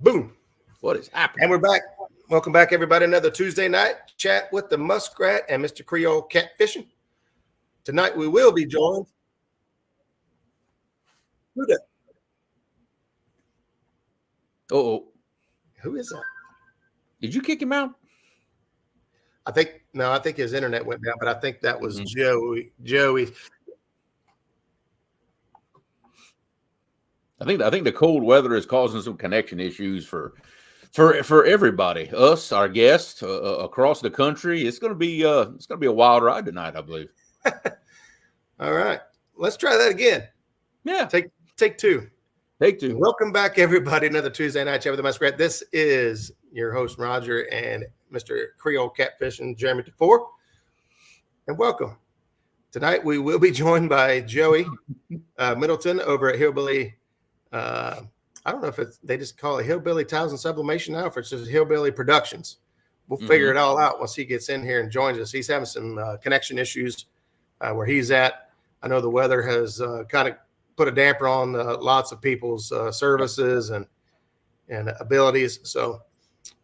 Boom. What is happening? And we're back. Welcome back, everybody. Another Tuesday night chat with the Muskrat and Mr. Creole Catfishing. Tonight we will be joined. Who that? Oh, who is that? Did you kick him out? I think his internet went down, but I think that was Joey. I think the cold weather is causing some connection issues for everybody, us, our guests across the country. It's gonna be a wild ride tonight, I believe. All right, let's try that again. Yeah, take two. Take two. Welcome back, everybody. Another Tuesday night chat with the Muskrat. This is your host Roger and Mr. Creole Catfishing, Jeremy DeFore, and welcome. Tonight we will be joined by Joey Middleton over at Hillbilly. I don't know if they just call it Hillbilly Tiles and Sublimation now, or if it's just Hillbilly Productions. We'll figure it all out once he gets in here and joins us. He's having some connection issues where he's at. I know the weather has kind of put a damper on lots of people's services and abilities. So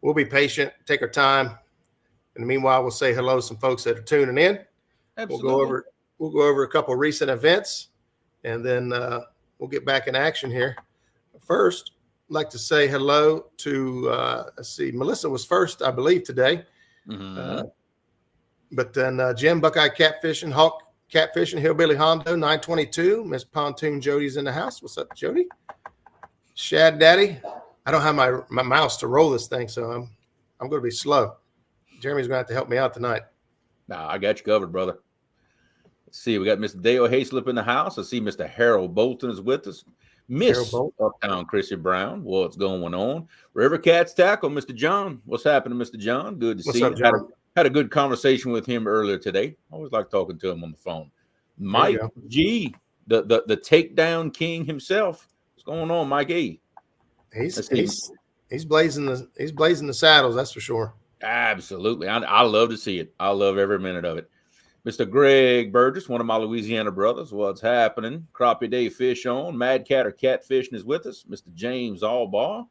we'll be patient, take our time. And meanwhile, we'll say hello to some folks that are tuning in. Absolutely. We'll go over a couple of recent events, and then we'll get back in action here. First, I'd like to say hello to, let's see, Melissa was first, I believe, today. But then Jim Buckeye Catfishing, Hawk Catfishing, Hillbilly Hondo, 922. Miss Pontoon Jody's in the house. What's up, Jody? Shad Daddy. I don't have my mouse to roll this thing, so I'm going to be slow. Jeremy's going to have to help me out tonight. Nah, I got you covered, brother. Let's see. We got Mr. Dale Hayslip in the house. I see Mr. Harold Bolton is with us. Miss Uptown Chrissy Brown, what's going on? River Cats Tackle, Mr. John. What's happening, Mr. John? Good to see you. Had a good conversation with him earlier today. I always like talking to him on the phone. Mike G, the takedown king himself. What's going on, Mike E? He's blazing the saddles, that's for sure. Absolutely. I love to see it. I love every minute of it. Mr. Greg Burgess, one of my Louisiana brothers. What's happening? Crappie Day Fish on. Mad Cat or Catfishing is with us. Mr. James Allbar.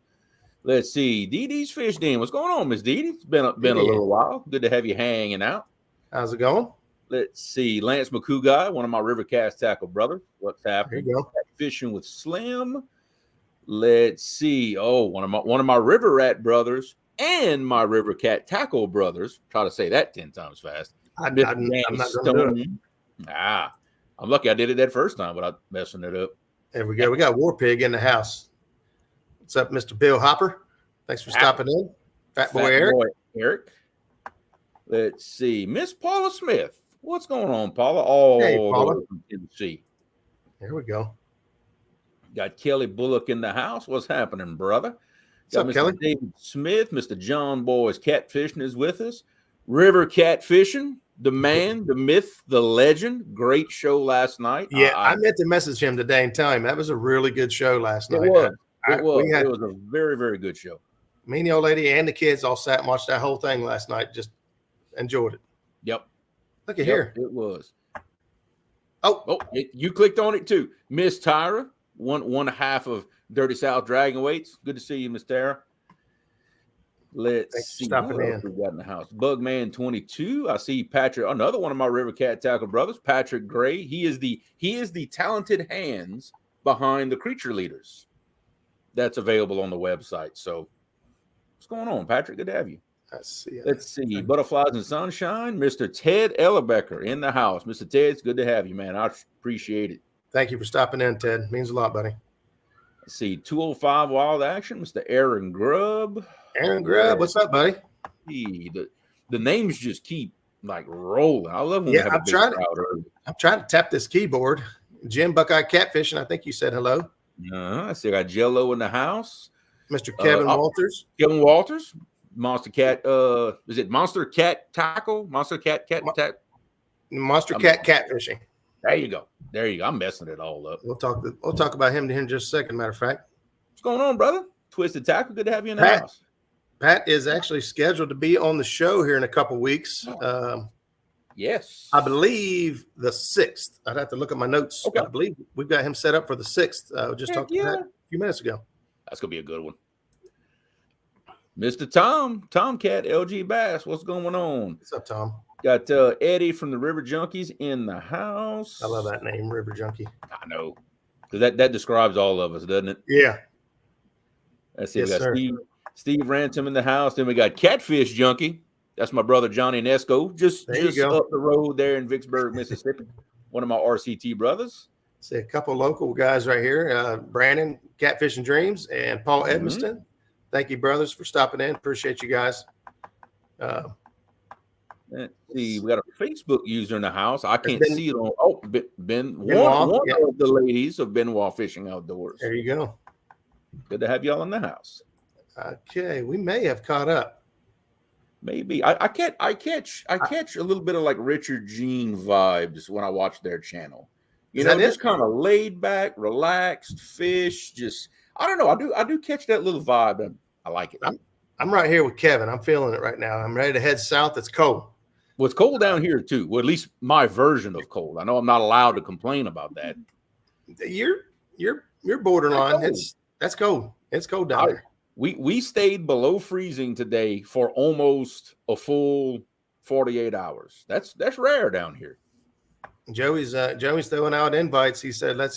Let's see. Dee Dee's Fish Den. What's going on, Miss Dee Dee? It's been a little while. Good to have you hanging out. How's it going? Let's see. Lance McCouguy, one of my River Cast Tackle brothers. What's happening? There you go. Fishing with Slim. Let's see. Oh, one of my River Rat brothers and my River Cat Tackle brothers. Try to say that 10 times fast. I'm not going to do it. I'm lucky I did it that first time without messing it up. There we go. We got War Pig in the house. What's up, Mr. Bill Hopper? Thanks for stopping in. Fat Boy Eric. Let's see. Miss Paula Smith. What's going on, Paula? Hey, Paula. From Tennessee. There we go. Got Kelly Bullock in the house. What's happening, brother? What's up, Mr. Kelly? David Smith. Mr. John Boys Catfishing is with us. River Catfishing. The man, the myth, the legend. Great show last night. Yeah, I meant to message him today and tell him that was a really good show last night. It was a very, very good show. Me and the old lady and the kids all sat and watched that whole thing last night. Just enjoyed it. Yep. Look at here. It was. You clicked on it too. Miss Tyra, one half of Dirty South Dragon Weights. Good to see you, Miss Tyra. Let's see what else we got in the house. Bugman 22. I see Patrick, another one of my River Cat Tackle brothers, Patrick Gray. He is the talented hands behind the Creature Leaders. That's available on the website. So what's going on, Patrick? Good to have you. Let's see. Butterflies and Sunshine. Mr. Ted Ellerbecker in the house. Mr. Ted, it's good to have you, man. I appreciate it. Thank you for stopping in, Ted. Means a lot, buddy. Let's see. 205 Wild Action. Mr. Aaron Grubb. Aaron Grubb, what's up, buddy? The names just keep like rolling. I love when we have a big crowd early. I'm trying to tap this keyboard. Jim Buckeye Catfishing. I think you said hello. I see. I got Jello in the house. Mr. Kevin Walters. Kevin Walters. Monster Cat. Is it Monster Cat Tackle? Monster Cat Tackle. Monster Cat Catfishing. There you go. I'm messing it all up. We'll talk about him in just a second. Matter of fact. What's going on, brother? Twisted Tackle. Good to have you in the house. Pat is actually scheduled to be on the show here in a couple weeks. Yes. I believe the 6th. I'd have to look at my notes. Okay. I believe we've got him set up for the 6th. We just talked about that a few minutes ago. That's going to be a good one. Mr. Tomcat, LG Bass. What's going on? What's up, Tom? Got Eddie from the River Junkies in the house. I love that name, River Junkie. I know, because that describes all of us, doesn't it? Yeah. Let's see. Yes, we got Steve Ransom in the house. Then we got Catfish Junkie. That's my brother Johnny Nesco, just up the road there in Vicksburg, Mississippi. One of my RCT brothers. See a couple local guys right here, Brandon, Catfishing Dreams, and Paul Edmiston. Thank you, brothers, for stopping in. Appreciate you guys. Let's see, we got a Facebook user in the house. I can't see it on. Oh, Ben one of the ladies of Benoit Fishing Outdoors. There you go. Good to have y'all in the house. Okay, we may have caught up. Maybe I catch a little bit of like Richard Gene vibes when I watch their channel. You know, just kind of laid back, relaxed fish. Just I don't know. I do catch that little vibe, and I like it. I'm right here with Kevin. I'm feeling it right now. I'm ready to head south. It's cold. Well, it's cold down here too. Well, at least my version of cold. I know I'm not allowed to complain about that. You're borderline. That's cold. It's cold down there. We stayed below freezing today for almost a full 48 hours. That's rare down here. Joey's throwing out invites. He said I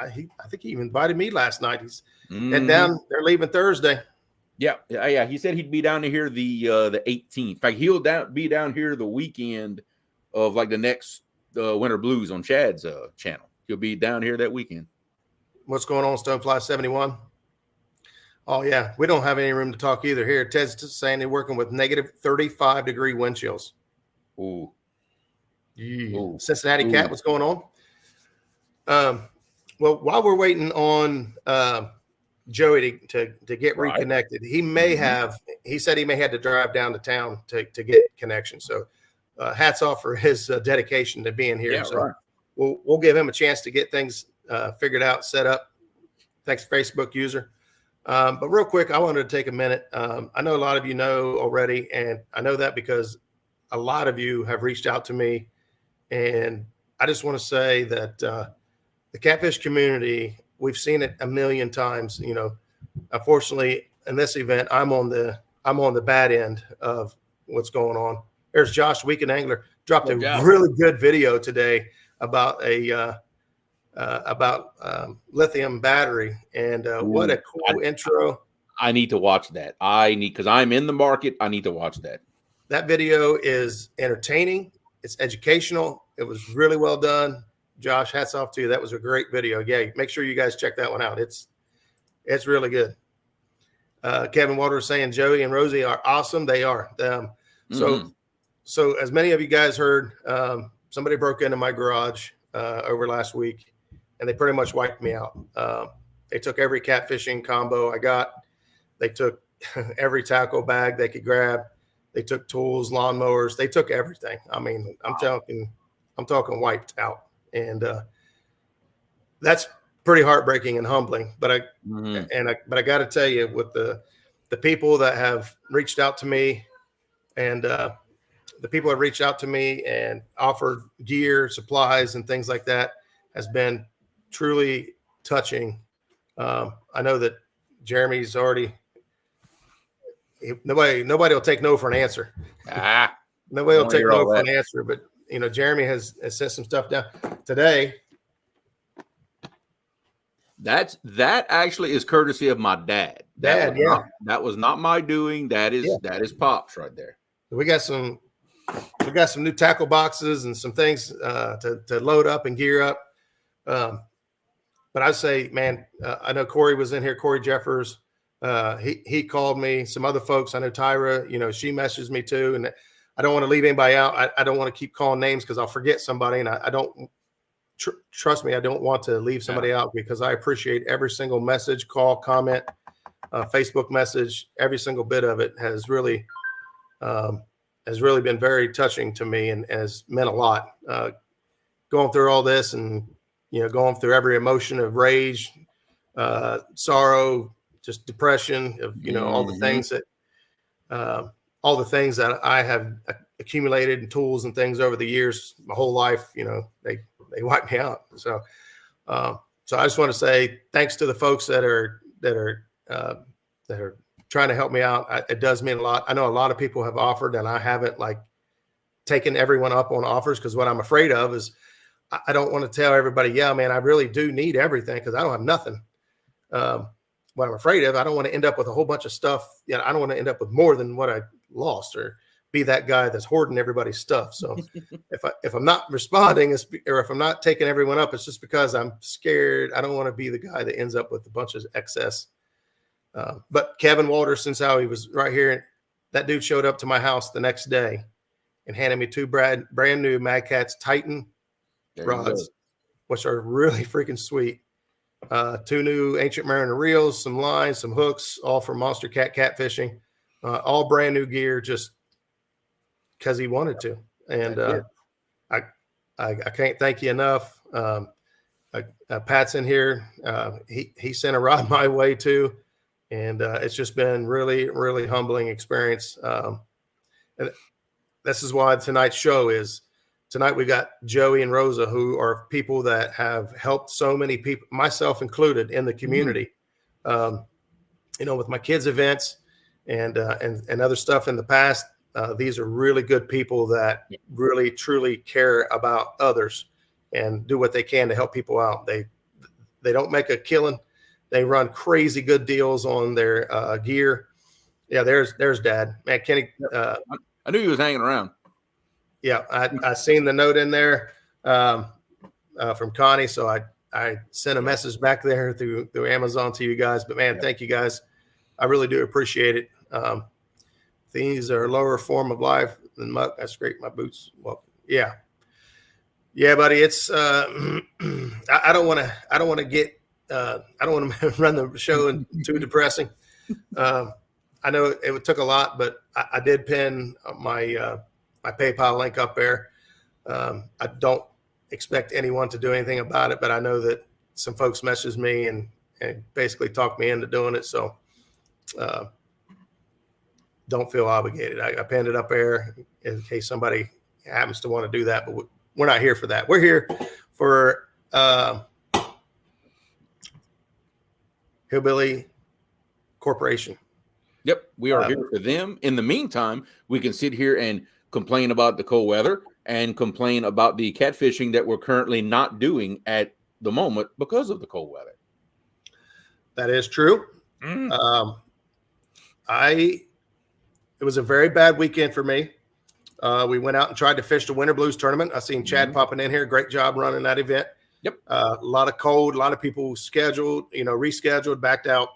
think he invited me last night. He's heading down. They're leaving Thursday. Yeah. He said he'd be down here the 18th. In fact, he'll be down here the weekend of like the next Winter Blues on Chad's channel. He'll be down here that weekend. What's going on, Stonefly 71? Oh yeah, we don't have any room to talk either here. Ted's saying they're working with negative 35-degree wind chills. Ooh. Cincinnati Cat, what's going on? Well, while we're waiting on Joey to get reconnected, he may have. He said he may have to drive down to town to get connection. So, hats off for his dedication to being here. We'll give him a chance to get things figured out, set up. Thanks, Facebook user. But real quick, I wanted to take a minute. I know a lot of you know already, and I know that because a lot of you have reached out to me, and I just want to say that the catfish community, we've seen it a million times. You know, unfortunately, in this event, I'm on the bad end of what's going on. There's Josh, Weekend Angler, dropped a really good video today about lithium battery, and what a cool intro. I need to watch that. Because I'm in the market. I need to watch that. That video is entertaining. It's educational. It was really well done. Josh, hats off to you. That was a great video. Yeah, make sure you guys check that one out. It's really good. Kevin Waters saying Joey and Rosie are awesome. They are. So as many of you guys heard, somebody broke into my garage over last week, and they pretty much wiped me out. They took every catfishing combo I got. They took every tackle bag they could grab. They took tools, lawnmowers. They took everything. I mean, I'm talking wiped out, and that's pretty heartbreaking and humbling. But I got to tell you, with the people that have reached out to me, and the people that reached out to me and offered gear, supplies, and things like that, has been truly touching. I know that Jeremy's already. Nobody will take no for an answer. Nobody will take no for an answer. But Jeremy has sent some stuff down today. That actually is courtesy of my dad. That was not my doing. That is Pops right there. We got some new tackle boxes and some things to load up and gear up. But I say, man, I know Corey was in here. Corey Jeffers. He called me. Some other folks, I know Tyra, she messaged me too. And I don't want to leave anybody out. I don't want to keep calling names because I'll forget somebody. And I don't trust me. I don't want to leave somebody out because I appreciate every single message, call, comment, Facebook message. Every single bit of it has really been very touching to me and has meant a lot. Going through all this and, going through every emotion of rage, sorrow, just depression of all the things that I have accumulated and tools and things over the years, my whole life. They wiped me out. So I just want to say thanks to the folks that are trying to help me out. It does mean a lot. I know a lot of people have offered, and I haven't like taken everyone up on offers, because what I'm afraid of is I don't want to tell everybody, yeah, man, I really do need everything, because I don't have nothing. What I'm afraid of, I don't want to end up with a whole bunch of stuff. I don't want to end up with more than what I lost, or be that guy that's hoarding everybody's stuff. So if I'm not responding, or if I'm not taking everyone up, it's just because I'm scared. I don't want to be the guy that ends up with a bunch of excess. But Kevin Walters, since how he was right here, that dude showed up to my house the next day and handed me 2 brand new Mad Catz Titan rods, which are really freaking sweet. 2 new Ancient Mariner reels, some lines, some hooks, all for Monster Cat Catfishing, all brand new gear, just because he wanted to. And I can't thank you enough. Pat's in here. He sent a rod my way too. And it's just been really, really humbling experience. And this is why tonight's show is, tonight we got Joey and Rosa, who are people that have helped so many people, myself included, in the community. With my kids' events and other stuff in the past. These are really good people that really, truly care about others and do what they can to help people out. They don't make a killing. They run crazy good deals on their gear. Yeah, there's Dad. Man, Kenny. I knew he was hanging around. Yeah, I seen the note in there from Connie, so I sent a message back there through Amazon to you guys. But man, thank you guys. I really do appreciate it. These are a lower form of life than muck. I scraped my boots. Well, yeah, buddy. It's I don't want to get I don't want to run the show and too depressing. I know it took a lot, but I did pin my my PayPal link up there. I don't expect anyone to do anything about it, but I know that some folks messaged me and basically talked me into doing it. So don't feel obligated. I pinned it up there in case somebody happens to want to do that, but we're not here for that. We're here for Hillbilly Corporation. Yep, we are here for them. In the meantime, we can sit here and complain about the cold weather and complain about the catfishing that we're currently not doing at the moment because of the cold weather. That is true. It was a very bad weekend for me. We went out and tried to fish the Winter Blues tournament. I seen Chad popping in here. Great job running that event. Yep. A lot of cold, a lot of people scheduled, rescheduled, backed out.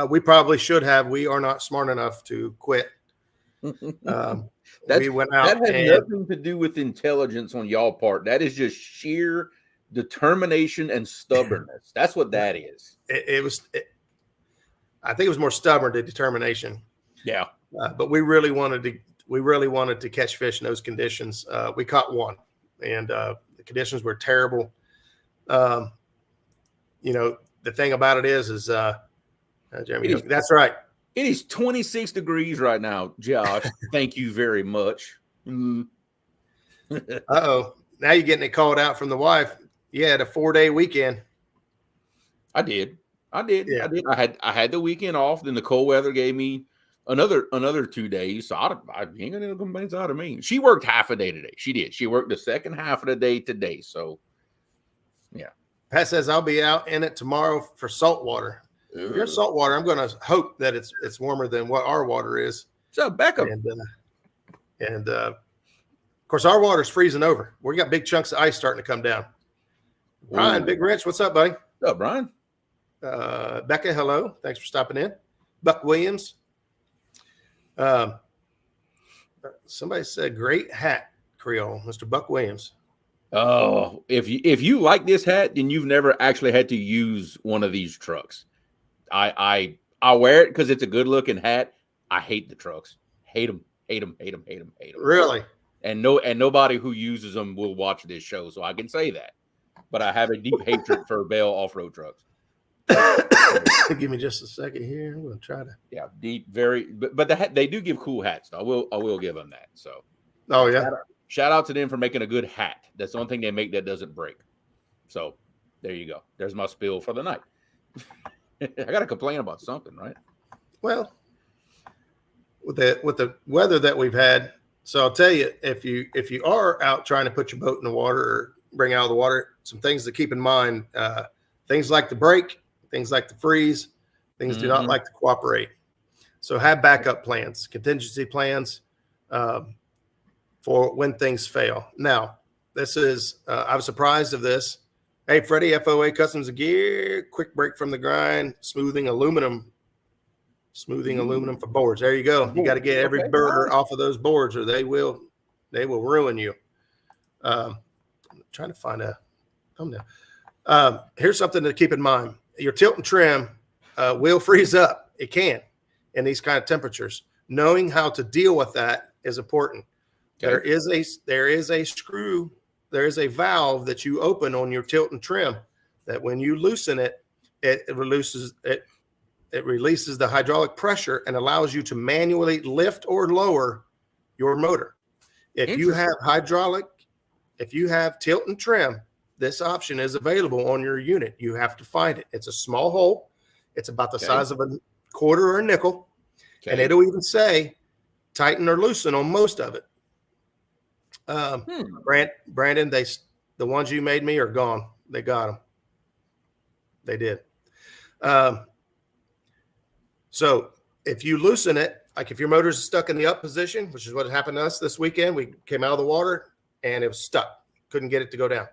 We probably should have. We are not smart enough to quit. We went out. That has nothing to do with intelligence on y'all part. That is just sheer determination and stubbornness. That's what that is. I think it was more stubborn than determination. Yeah. But we really wanted to catch fish in those conditions. We caught one, and the conditions were terrible. The thing about it is Jeremy, that's right. It is 26 degrees right now, Josh. Thank you very much. Uh-oh. Now you're getting it called out from the wife. You had a 4-day weekend. I did. Yeah. I had the weekend off. Then the cold weather gave me another 2 days. So I ain't gonna complain out of me. She worked half a day today. She did. She worked the second half of the day today. So yeah. Pat says I'll be out in it tomorrow for saltwater. If you're saltwater, I'm going to hope that it's warmer than what our water is. So Beckham. And of course, our water's freezing over. We got big chunks of ice starting to come down. Brian, Big Wrench, what's up, buddy? What's up, Brian? Becca, hello. Thanks for stopping in. Buck Williams. Somebody said great hat, Creole, Mr. Buck Williams. Oh, if you like this hat, then you've never actually had to use one of these trucks. I wear it because it's a good looking hat. I hate the trucks. Hate them. Really? And nobody who uses them will watch this show, so I can say that. But I have a deep hatred for Bell off-road trucks. Give me just a second here. I'm going to try to. Yeah, deep, very. But they do give cool hats. Though. I will give them that. So. Oh yeah. Shout out to them for making a good hat. That's the only thing they make that doesn't break. So there you go. There's my spiel for the night. I got to complain about something, right? Well, with the weather that we've had, so I'll tell you, if you are out trying to put your boat in the water or bring out of the water, some things to keep in mind. Things like to break, things like to freeze, things do not like to cooperate. So have backup plans, contingency plans for when things fail. Now, this is I was surprised of this. Hey, Freddie, FOA Customs and Gear, quick break from the grind, smoothing aluminum for boards. There you go. You got to get every burger off of those boards, or they will ruin you. I'm trying to find a thumbnail. Here's something to keep in mind: your tilt and trim will freeze up. It can in these kind of temperatures. Knowing how to deal with that is important. Okay. There is a screw. There is a valve that you open on your tilt and trim that when you loosen it, it releases the hydraulic pressure and allows you to manually lift or lower your motor. If you have tilt and trim, this option is available on your unit. You have to find it. It's a small hole. It's about the size of a quarter or a nickel. And it'll even say tighten or loosen on most of it. Brandon, the ones you made me are gone. They got them. They did. So if you loosen it, like if your motor's stuck in the up position, which is what happened to us this weekend, we came out of the water and it was stuck. Couldn't get it to go down.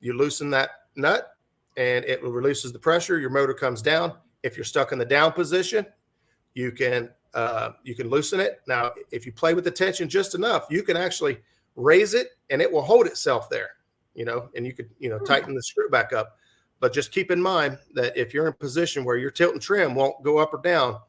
You loosen that nut and it releases the pressure. Your motor comes down. If you're stuck in the down position, you can loosen it. Now, if you play with the tension just enough, you can actually raise it and it will hold itself there, and you could, tighten the screw back up. But just keep in mind that if you're in a position where your tilt and trim won't go up or down,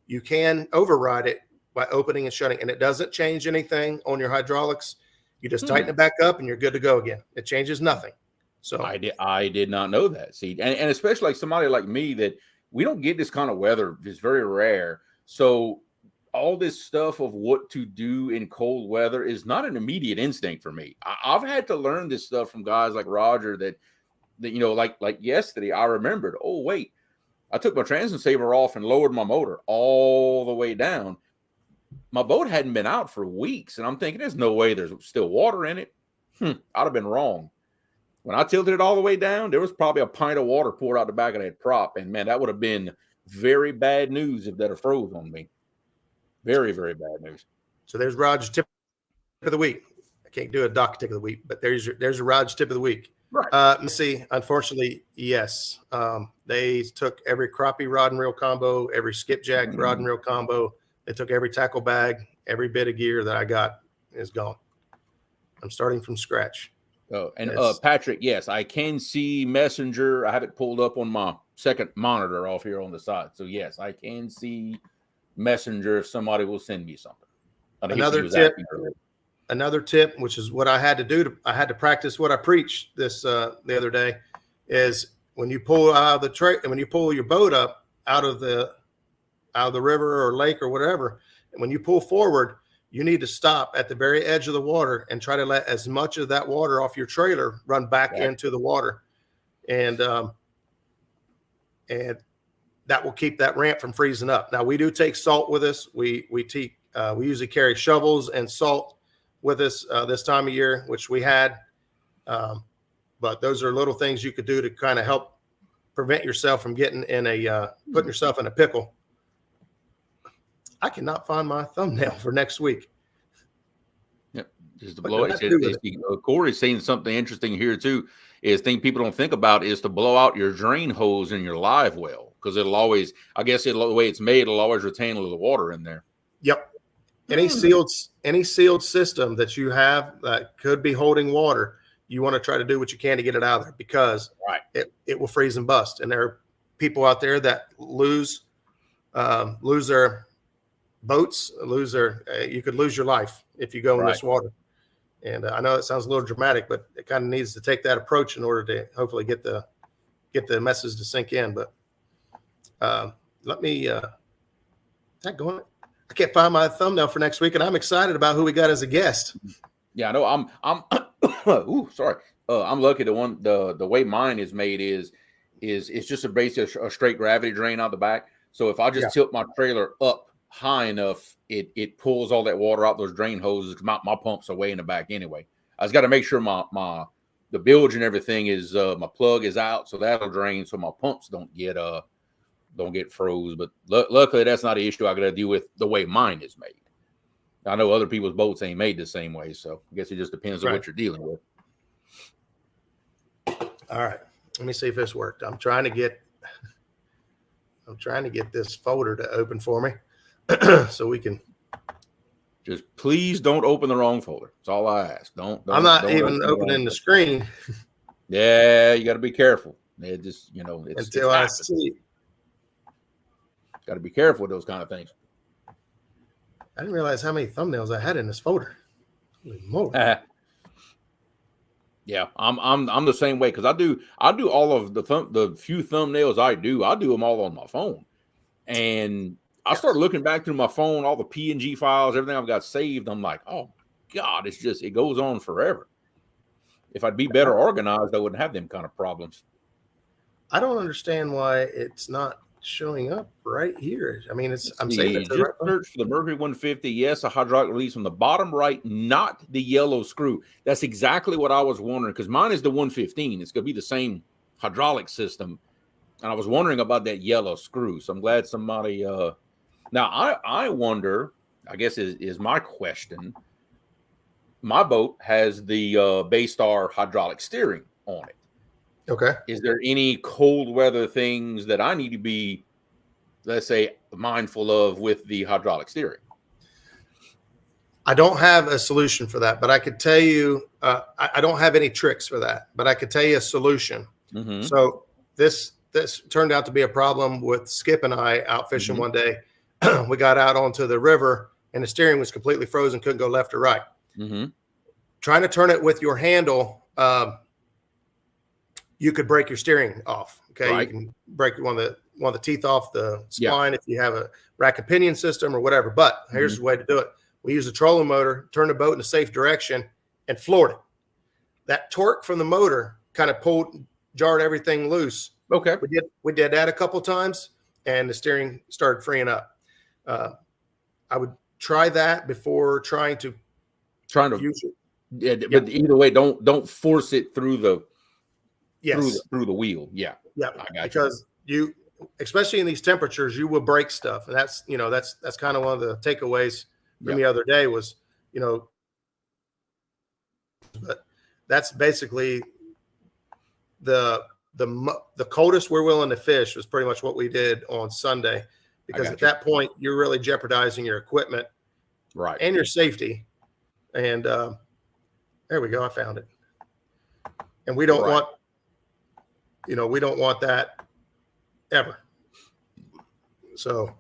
you can override it by opening and shutting, and it doesn't change anything on your hydraulics. You just tighten it back up and you're good to go again. It changes nothing. So I did not know that. See, and especially like somebody like me that we don't get this kind of weather. It's very rare. So all this stuff of what to do in cold weather is not an immediate instinct for me. I've had to learn this stuff from guys like Roger that like yesterday, I remembered, oh, wait, I took my transom saver off and lowered my motor all the way down. My boat hadn't been out for weeks, and I'm thinking there's no way there's still water in it. I'd have been wrong. When I tilted it all the way down, there was probably a pint of water poured out the back of that prop, and man, that would have been very bad news if that had froze on me. Very, very bad news. So there's Roger's tip of the week. I can't do a doc tip of the week, but there's a Roger's tip of the week. Right. Let's see. Unfortunately, yes. They took every crappie rod and reel combo, every skipjack rod and reel combo. They took every tackle bag, every bit of gear that I got is gone. I'm starting from scratch. Oh, and Patrick, yes, I can see Messenger. I have it pulled up on my second monitor off here on the side. So yes, I can see Messenger if somebody will send me something. Another tip, which is what I had to do. I had to practice what I preached this the other day, is when you pull out of the when you pull your boat up out of the river or lake or whatever, and when you pull forward, you need to stop at the very edge of the water and try to let as much of that water off your trailer run back into the water, and that will keep that ramp from freezing up. Now we do take salt with us. We usually carry shovels and salt with us this time of year, which we had. But those are little things you could do to kind of help prevent yourself from getting in putting yourself in a pickle. I cannot find my thumbnail for next week. Yep, just to blow it. Corey's saying something interesting here too. Is thing people don't think about is to blow out your drain hose in your live well, because it'll always, the way it's made, it'll always retain a little water in there. Yep. Any sealed system that you have that could be holding water, you want to try to do what you can to get it out of there, because it will freeze and bust. And there are people out there that lose their boats, you could lose your life if you go in this water. And I know it sounds a little dramatic, but it kind of needs to take that approach in order to hopefully get the message to sink in. But let me that going. I can't find my thumbnail for next week, and I'm excited about who we got as a guest. Yeah, I know. I'm ooh, sorry. I'm lucky. The way mine is made is just basically a straight gravity drain out the back. So if I just tilt my trailer up high enough, it pulls all that water out those drain hoses. My pumps are way in the back anyway. I just got to make sure the bilge and everything is my plug is out, so that'll drain, so my pumps don't get froze. But luckily, that's not an issue I got to deal with the way mine is made. I know other people's boats ain't made the same way, so I guess it just depends on what you're dealing with. All right, let me see if this worked. I'm trying to get this folder to open for me, so we can. Just please don't open the wrong folder. That's all I ask. Don't I'm not even opening the screen. Yeah, you got to be careful. It just until I see. Got to be careful with those kind of things. I didn't realize how many thumbnails I had in this folder. Holy moly. Yeah, I'm the same way, because I do all of the few thumbnails I do them all on my phone, and I start looking back through my phone, all the PNG files, everything I've got saved. I'm like, oh God, it goes on forever. If I'd be better organized, I wouldn't have them kind of problems. I don't understand why it's not showing up right here. I mean, I'm saying it's just search for the Mercury 150. Yes, a hydraulic release from the bottom right, not the yellow screw. That's exactly what I was wondering, because mine is the 115. It's going to be the same hydraulic system, and I was wondering about that yellow screw. So I'm glad somebody. Now I wonder. I guess is my question. My boat has the Baystar hydraulic steering on it. Okay. Is there any cold weather things that I need to be, let's say, mindful of with the hydraulic steering? I don't have a solution for that, but I could tell you, I don't have any tricks for that, but I could tell you a solution. Mm-hmm. So this turned out to be a problem with Skip and I out fishing one day. We got out onto the river and the steering was completely frozen, couldn't go left or right. Mm-hmm. Trying to turn it with your handle, you could break your steering off. Okay, right. You can break one of the teeth off the spline if you have a rack and pinion system or whatever. But here's the way to do it: we use a trolling motor, turn the boat in a safe direction, and floored it. That torque from the motor kind of jarred everything loose. Okay, we did that a couple times, and the steering started freeing up. I would try that before trying to use it. Yeah, but either way, don't force it through the. Yes. Through the wheel. Yeah. Yeah. Because you, especially in these temperatures, you will break stuff. And that's kind of one of the takeaways from the other day was, but that's basically the coldest we're willing to fish was pretty much what we did on Sunday, because at that point you're really jeopardizing your equipment, right, and your safety. And there we go. I found it. And we don't want. We don't want that ever. So,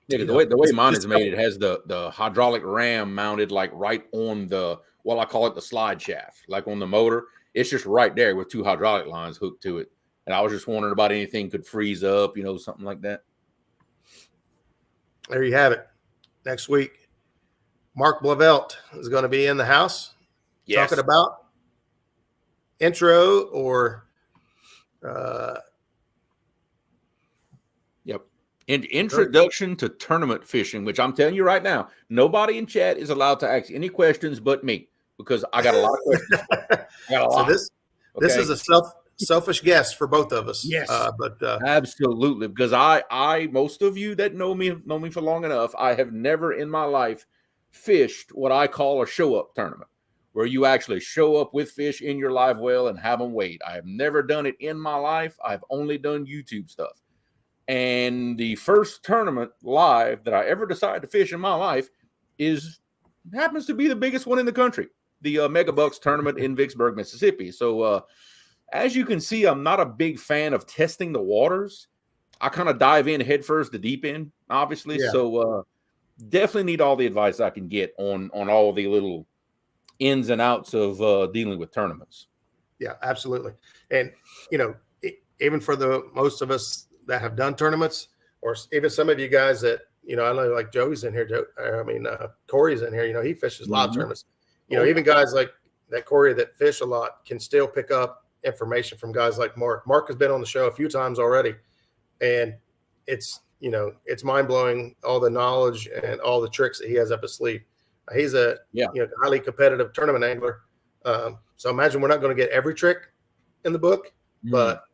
the way mine is made, it has the hydraulic ram mounted like right on I call it the slide shaft, like on the motor. It's just right there with two hydraulic lines hooked to it. And I was just wondering about anything could freeze up, something like that. There you have it. Next week, Mark Blavelt is going to be in the house talking about intro or. Introduction to tournament fishing, which I'm telling you right now, nobody in chat is allowed to ask any questions but me, because I got a lot of questions. This is a selfish guess for both of us. Yes, but absolutely, because I most of you that know me for long enough, I have never in my life fished what I call a show up tournament, where you actually show up with fish in your live well and have them weighed. I have never done it in my life. I've only done YouTube stuff. And the first tournament live that I ever decided to fish in my life happens to be the biggest one in the country, the Mega Bucks tournament in Vicksburg, Mississippi. So as you can see, I'm not a big fan of testing the waters. I kind of dive in head first, the deep end, obviously. Yeah. So definitely need all the advice I can get on all the little ins and outs of dealing with tournaments. Yeah, absolutely. And, even for the most of us that have done tournaments, or even some of you guys that, I know like Joey's in here. Corey's in here, he fishes a lot of tournaments, even guys like that Corey that fish a lot can still pick up information from guys like Mark. Mark has been on the show a few times already. And it's mind blowing, all the knowledge and all the tricks that he has up his sleeve. He's a highly competitive tournament angler. So imagine we're not going to get every trick in the book, but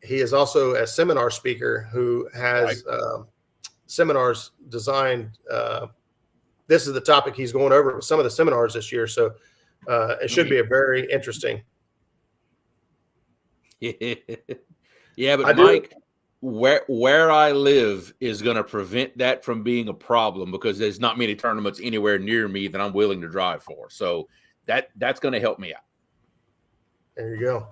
he is also a seminar speaker who has seminars designed. This is the topic he's going over with some of the seminars this year. So it should be a very interesting. Yeah, but Mike, where I live is going to prevent that from being a problem because there's not many tournaments anywhere near me that I'm willing to drive for. So that's going to help me out. There you go.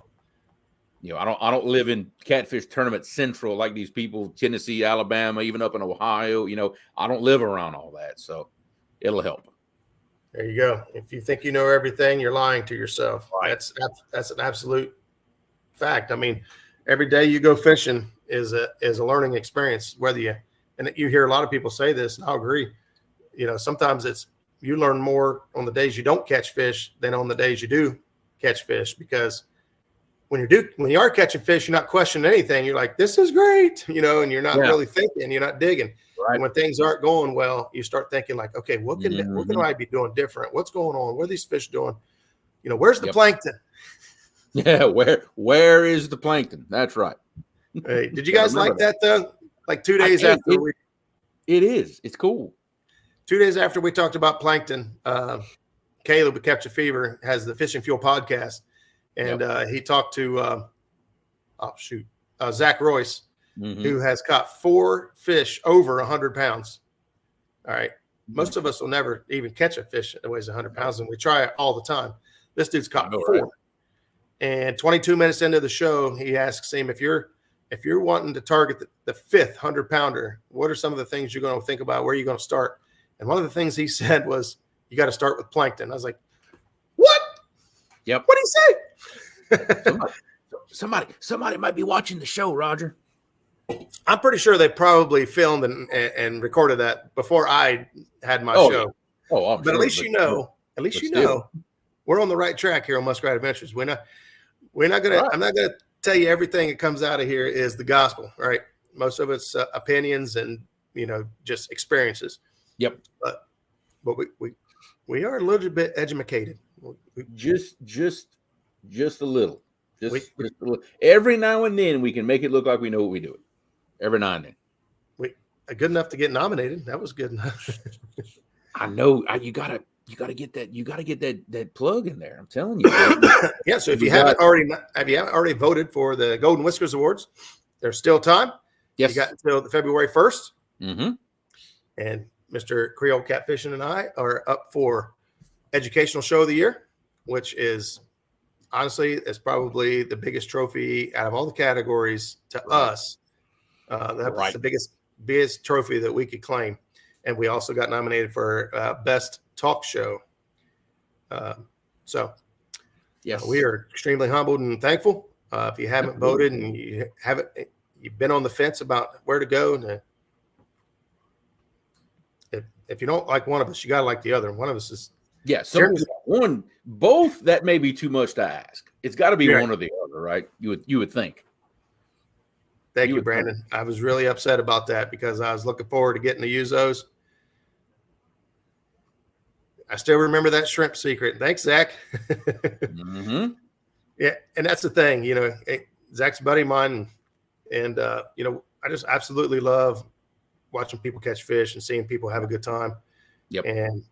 I don't live in Catfish Tournament Central like these people, Tennessee, Alabama, even up in Ohio. I don't live around all that, so it'll help. There you go. If you think you know everything, you're lying to yourself. Right. That's an absolute fact. I mean, every day you go fishing is a learning experience. And you hear a lot of people say this, and I'll agree. Sometimes you learn more on the days you don't catch fish than on the days you do catch fish, because when you are catching fish, you're not questioning anything. You're like, this is great, and you're not really thinking, you're not digging. Right. And when things aren't going well, you start thinking like, okay, what can I be doing different? What's going on? What are these fish doing? Where's the plankton? Yeah, where is the plankton? That's right. Hey, did you guys like that though? Like 2 days after it is. It's cool. 2 days after we talked about plankton, Caleb with Capture Fever has the Fishing Fuel podcast, and he talked to Zach Royce, who has caught 4 fish over 100 pounds. All right. Most of us will never even catch a fish that weighs 100 pounds, and we try it all the time. This dude's caught 4. Right? And 22 minutes into the show, he asks him, if you're wanting to target the 5th 100-pounder, what are some of the things you're going to think about? Where are you going to start? And one of the things he said was, you got to start with plankton. I was like, what? Yep. What did he say? Somebody might be watching the show, Roger. I'm pretty sure they probably filmed and recorded that before I had my show. Oh, but at least you know, we're on the right track here on Muskrat Adventures. I'm not gonna tell you everything that comes out of here is the gospel, right? Most of it's opinions and just experiences. Yep. But we are a little bit educated. Just a little. Just a little. Every now and then we can make it look like we know what we're doing. Every now and then. Good enough to get nominated. That was good enough. I know. You gotta get that. You gotta get that plug in there. I'm telling you. Yeah. So if you haven't already voted for the Golden Whiskers Awards, there's still time. Yes. You got until February 1st. Mm-hmm. And Mr. Creole Catfishing and I are up for Educational Show of the Year, which is honestly, it's probably the biggest trophy out of all the categories to us. That's the biggest trophy that we could claim. And we also got nominated for Best Talk Show. Yes, we are extremely humbled and thankful. If you haven't voted and you've been on the fence about where to go, if you don't like one of us, you got to like the other. One of us is both. That may be too much to ask. It's got to be one or the other, right? You would think. Thank you, Brandon. I was really upset about that because I was looking forward to getting to use those. I still remember that shrimp secret. Thanks, Zach. Mm-hmm. Yeah, and that's the thing. Zach's a buddy of mine, and I just absolutely love watching people catch fish and seeing people have a good time. Yep. And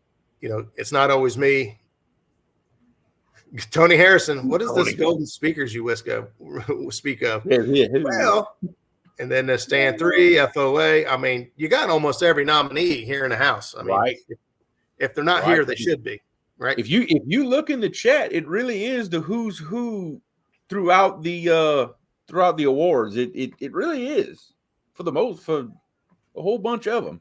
it's not always me. Tony Harrison, what is this golden speakers you speak of? Yeah. Well, and then the Stand 3, FOA. I mean, you got almost every nominee here in the house. I mean, if they're not here, they should be. Right. If you look in the chat, it really is the who's who throughout the awards. It really is for a whole bunch of them.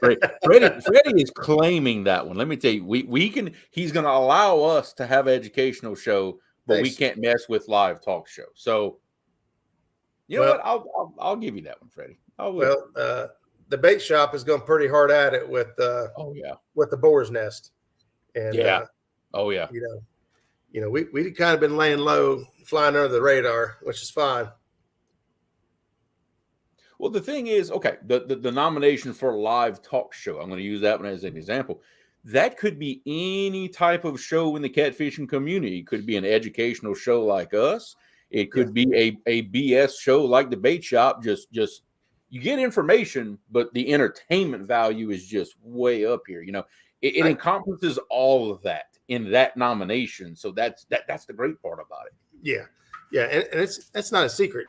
Freddie is claiming that one. Let me tell you, he's going to allow us to have an educational show, but we can't mess with live talk show. So, know what? I'll give you that one, Freddie. The bait shop is going pretty hard at it with with the boar's nest, and we kind of been laying low, flying under the radar, which is fine. Well, the thing is, okay, the nomination for a live talk show, I'm going to use that one as an example. That could be any type of show in the catfishing community. It could be an educational show like us. It could be a BS show like the Bait Shop. Just you get information, but the entertainment value is just way up here. It encompasses all of that in that nomination. So that's the great part about it. Yeah, and that's not a secret.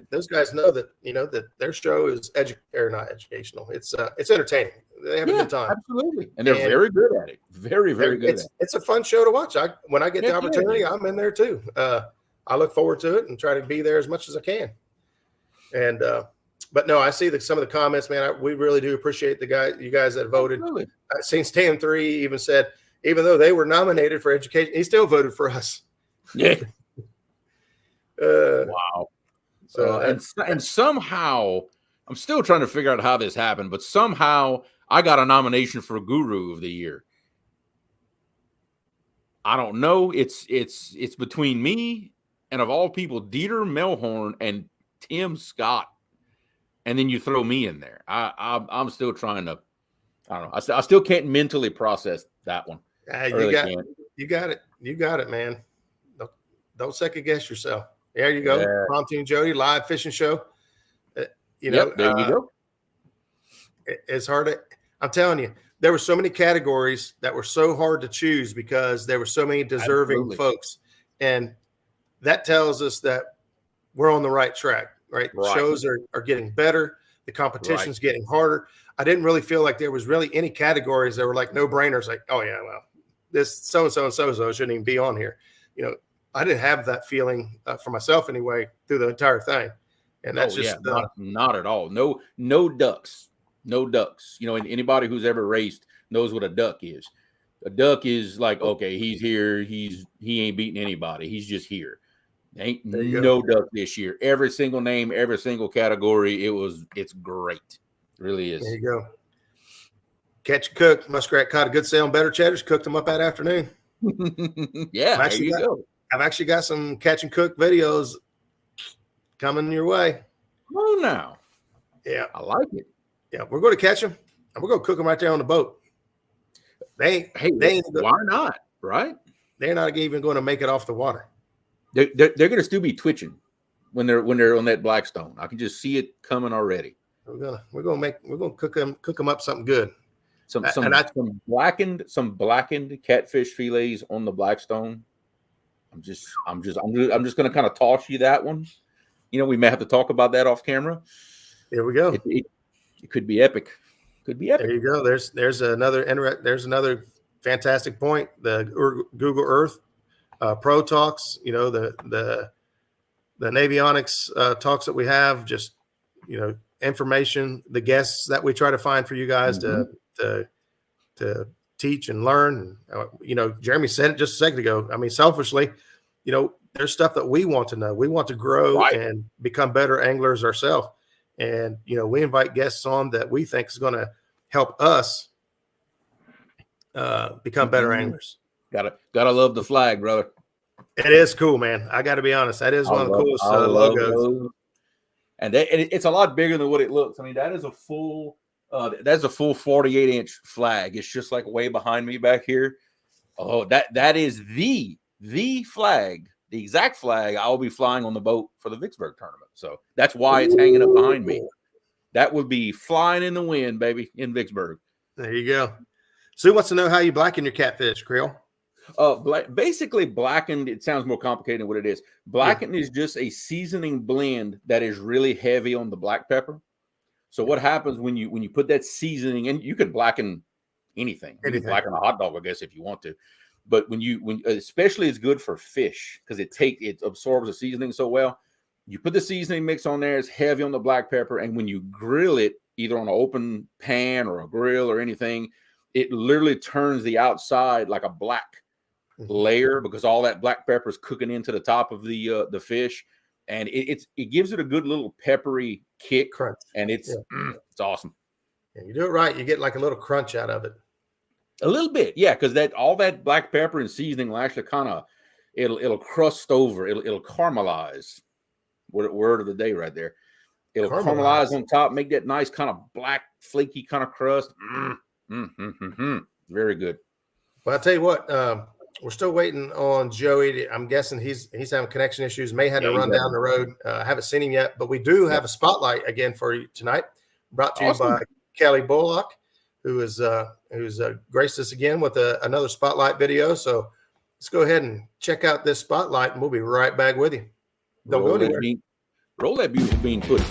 Those guys know that that their show is not educational. It's entertaining. They have a good time. Absolutely, and they're very good at it. Very good at it. It's a fun show to watch. When I get the opportunity, I'm in there too. I look forward to it and try to be there as much as I can. And but no, I see some of the comments, man. We really do appreciate you guys that voted. Absolutely. I've seen Stan 3 even said, even though they were nominated for education, he still voted for us. Yeah. Wow. So and somehow I'm still trying to figure out how this happened, but somehow I got a nomination for Guru of the Year. I don't know. It's between me and, of all people, Dieter Melhorn and Tim Scott, and then you throw me in there. I'm still trying to. I don't know. I still can't mentally process that one. You got it, man. Don't second guess yourself. There you go. Pontoon Jody live fishing show. There you go. It's hard. I'm telling you, there were so many categories that were so hard to choose because there were so many deserving folks, and that tells us that we're on the right track. Right? Shows are getting better. The competition's getting harder. I didn't really feel like there was really any categories that were like no brainers. Like, oh yeah, well, this so and so shouldn't even be on here. I didn't have that feeling for myself anyway through the entire thing, and that's not at all. No ducks. And anybody who's ever raced knows what a duck is. A duck is like, okay, he's here. He ain't beating anybody. He's just here. Ain't no duck this year. Every single name, every single category. It's great. It really is. There you go. Catch and cook. Muskrat caught a good sale on better cheddars. Cooked them up that afternoon. Yeah, there you go. I've actually got some catch and cook videos coming your way. Oh, now. Yeah. I like it. Yeah, we're going to catch them, and we're going to cook them right there on the boat. Why not? Right? They're not even going to make it off the water. They're going to still be twitching when they're on that Blackstone. I can just see it coming already. We're gonna cook them up something good. Some blackened catfish fillets on the Blackstone. I'm just going to kind of toss you that one. We may have to talk about that off camera. Here we go. It could be epic. There you go. There's another fantastic point. The Google Earth Pro talks. The Navionics talks that we have. Just information. The guests that we try to find for you guys to teach and learn. Jeremy said it just a second ago. I mean, selfishly, there's stuff that we want to know. We want to grow and become better anglers ourselves. And, we invite guests on that we think is going to help us become better anglers. Gotta love the flag, brother. It is cool, man. I got to be honest. That is one of the coolest logos. And it's a lot bigger than what it looks. I mean, that is a full 48-inch flag. It's just like way behind me back here. Oh, that is the flag, the exact flag I'll be flying on the boat for the Vicksburg tournament. So that's why it's hanging up behind me. That would be flying in the wind, baby, in Vicksburg. There you go. Sue wants to know how you blacken your catfish, Creole. Basically blackened. It sounds more complicated than what it is. Blackened is just a seasoning blend that is really heavy on the black pepper. So what happens when you put that seasoning, and you can blacken anything. You can blacken a hot dog, I guess, if you want to. But when especially it's good for fish because it absorbs the seasoning so well. You put the seasoning mix on there. It's heavy on the black pepper, and when you grill it, either on an open pan or a grill or anything, it literally turns the outside like a black layer because all that black pepper is cooking into the top of the fish, and it gives it a good little peppery kick, crunch, and it's awesome. Yeah, you do it right, you get like a little crunch out of it. A little bit, yeah, because all that black pepper and seasoning will actually kind of it'll crust over, it'll caramelize. Word of the day right there. It'll caramelize on top, make that nice kind of black, flaky kind of crust. Very good. Well, I'll tell you what, we're still waiting on Joey. I'm guessing he's having connection issues. May have to run down the road. I haven't seen him yet, but we do have a spotlight again for you tonight, brought to you by Kelly Bullock, who's graced us again with another spotlight video. So let's go ahead and check out this spotlight, and we'll be right back with you. Don't go anywhere. Roll that beautiful bean pudding.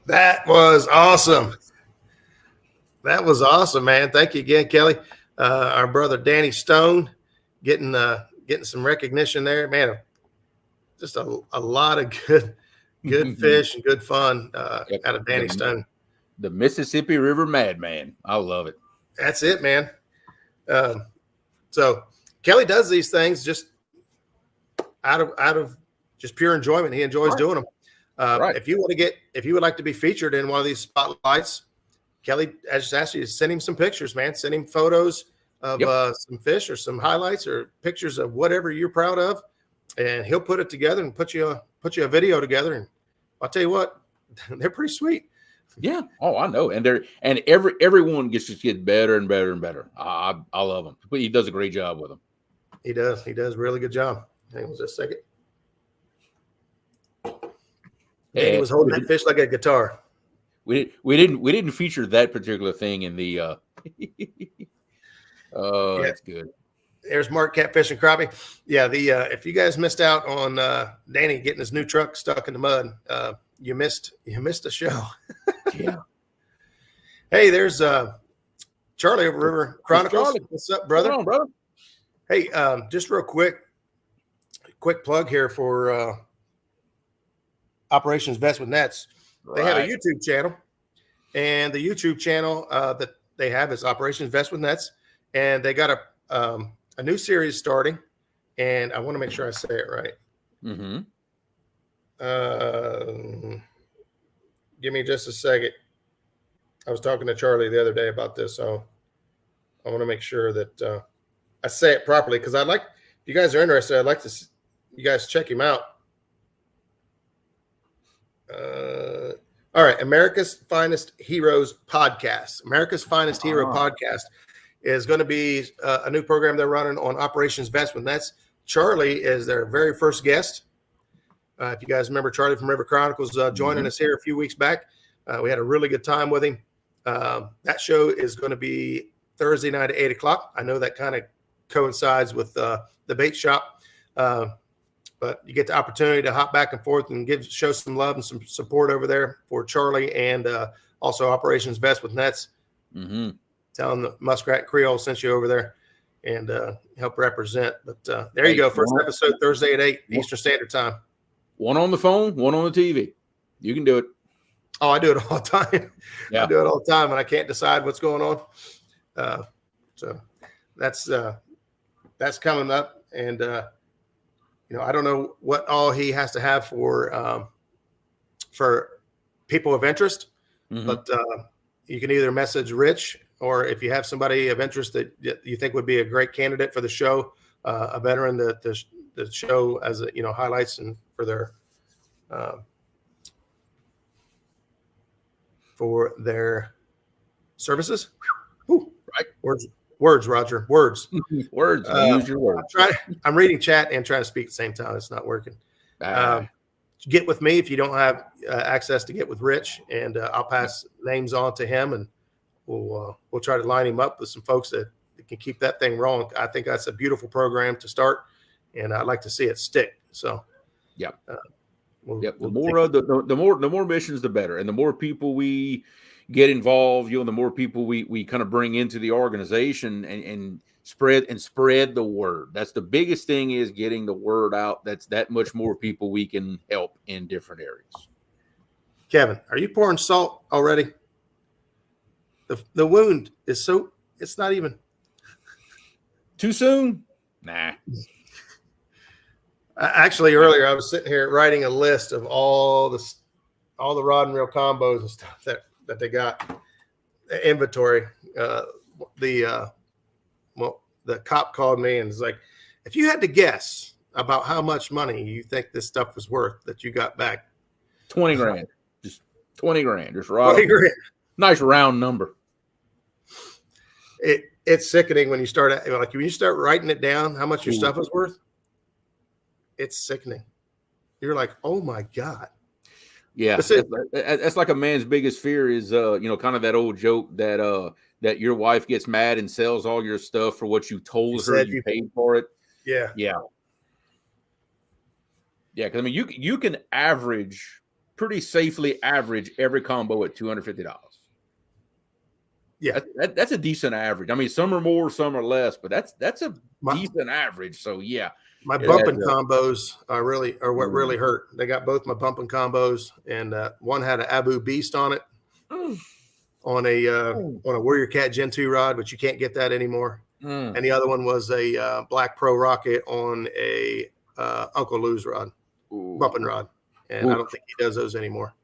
That was awesome. That was awesome, man. Thank you again, Kelly. Our brother Danny Stone getting some recognition there, man. Just a lot of good fish and good fun out of Danny Stone. The Mississippi River Madman. I love it. That's it, man. So Kelly does these things just out of just pure enjoyment. He enjoys doing them. If you would like to be featured in one of these spotlights, Kelly, I just asked you to send him some pictures, man. Send him photos of some fish or some highlights or pictures of whatever you're proud of, and he'll put it together and put you a video together. And I'll tell you what, they're pretty sweet. Yeah. Oh, I know. And everyone just gets better and better and better. I love him. He does a great job with them. He does. He does a really good job. Hang on just a second. Danny was holding that fish like a guitar. We didn't feature that particular thing in the that's good. There's Mark Catfishing Crappie. Yeah, if you guys missed out on Danny getting his new truck stuck in the mud, you missed the show. Yeah. Hey, there's Charlie over River Chronicles. What's up, brother? What's going on, brother? Hey, just real quick plug here for Operations Vest with Nets. Right. They have a YouTube channel, and the YouTube channel that they have is Operations Vest with Nets, and they got a new series starting, and I want to make sure I say it right. Mm-hmm. Give me just a second. I was talking to Charlie the other day about this, so I want to make sure that I say it properly, because if you guys are interested, I'd like to see you guys check him out. All right, America's Finest Heroes Podcast. America's Finest Hero Podcast is going to be a new program they're running on Operations Vest with Nets. Charlie is their very first guest. If you guys remember Charlie from River Chronicles joining us here a few weeks back, we had a really good time with him. That show is going to be Thursday night at 8 o'clock. I know that kind of coincides with the bait shop. But you get the opportunity to hop back and forth and show some love and some support over there for Charlie, and also Operations Vest with Nets. Mm-hmm. Telling the Muskrat Creole sent you over there. and help represent. But there you go. First episode Thursday at 8 Eastern Standard Time. One on the phone, one on the TV. You can do it. Oh, I do it all the time. Yeah. I do it all the time, and I can't decide what's going on. So that's coming up, and I don't know what all he has to have for people of interest, but you can either message Rich, or if you have somebody of interest that you think would be a great candidate for the show, a veteran that the show as highlights and for their services. Ooh, right. Words, Roger. Words. Words. Use your words. I'm reading chat and trying to speak at the same time. It's not working. Get with me if you don't have access to get with Rich, and I'll pass names on to him, and we'll try to line him up with some folks that can keep that thing rolling. I think that's a beautiful program to start, and I'd like to see it stick. So, yeah. The more missions, the better, and the more people we get involved, the more people we kind of bring into the organization and spread the word. That's the biggest thing, is getting the word out. That's that much more people we can help in different areas. Kevin, are you pouring salt already? The wound is it's not even too soon. Nah. Actually, earlier I was sitting here writing a list of all the rod and reel combos and stuff that they got, the inventory. The cop called me and was like, if you had to guess about how much money you think this stuff was worth that you got back, 20 grand, just 20 grand, just rod. Nice round number. It's sickening when you start writing it down, how much your stuff is worth. It's sickening. You're like, oh my God. Yeah. That's like a man's biggest fear is, kind of that old joke that your wife gets mad and sells all your stuff for what you told her you paid for it. Yeah. Yeah. Yeah. Cause I mean, you can pretty safely average every combo at $250. Yeah. That's a decent average. I mean, some are more, some are less, but that's a decent average. So yeah. My bumping combos are what really hurt. They got both my bumping combos, and one had an Abu Beast on it on a Warrior Cat Gen 2 rod, but you can't get that anymore. And the other one was a Black Pro Rocket on a Uncle Lou's rod, bumping rod, and I don't think he does those anymore.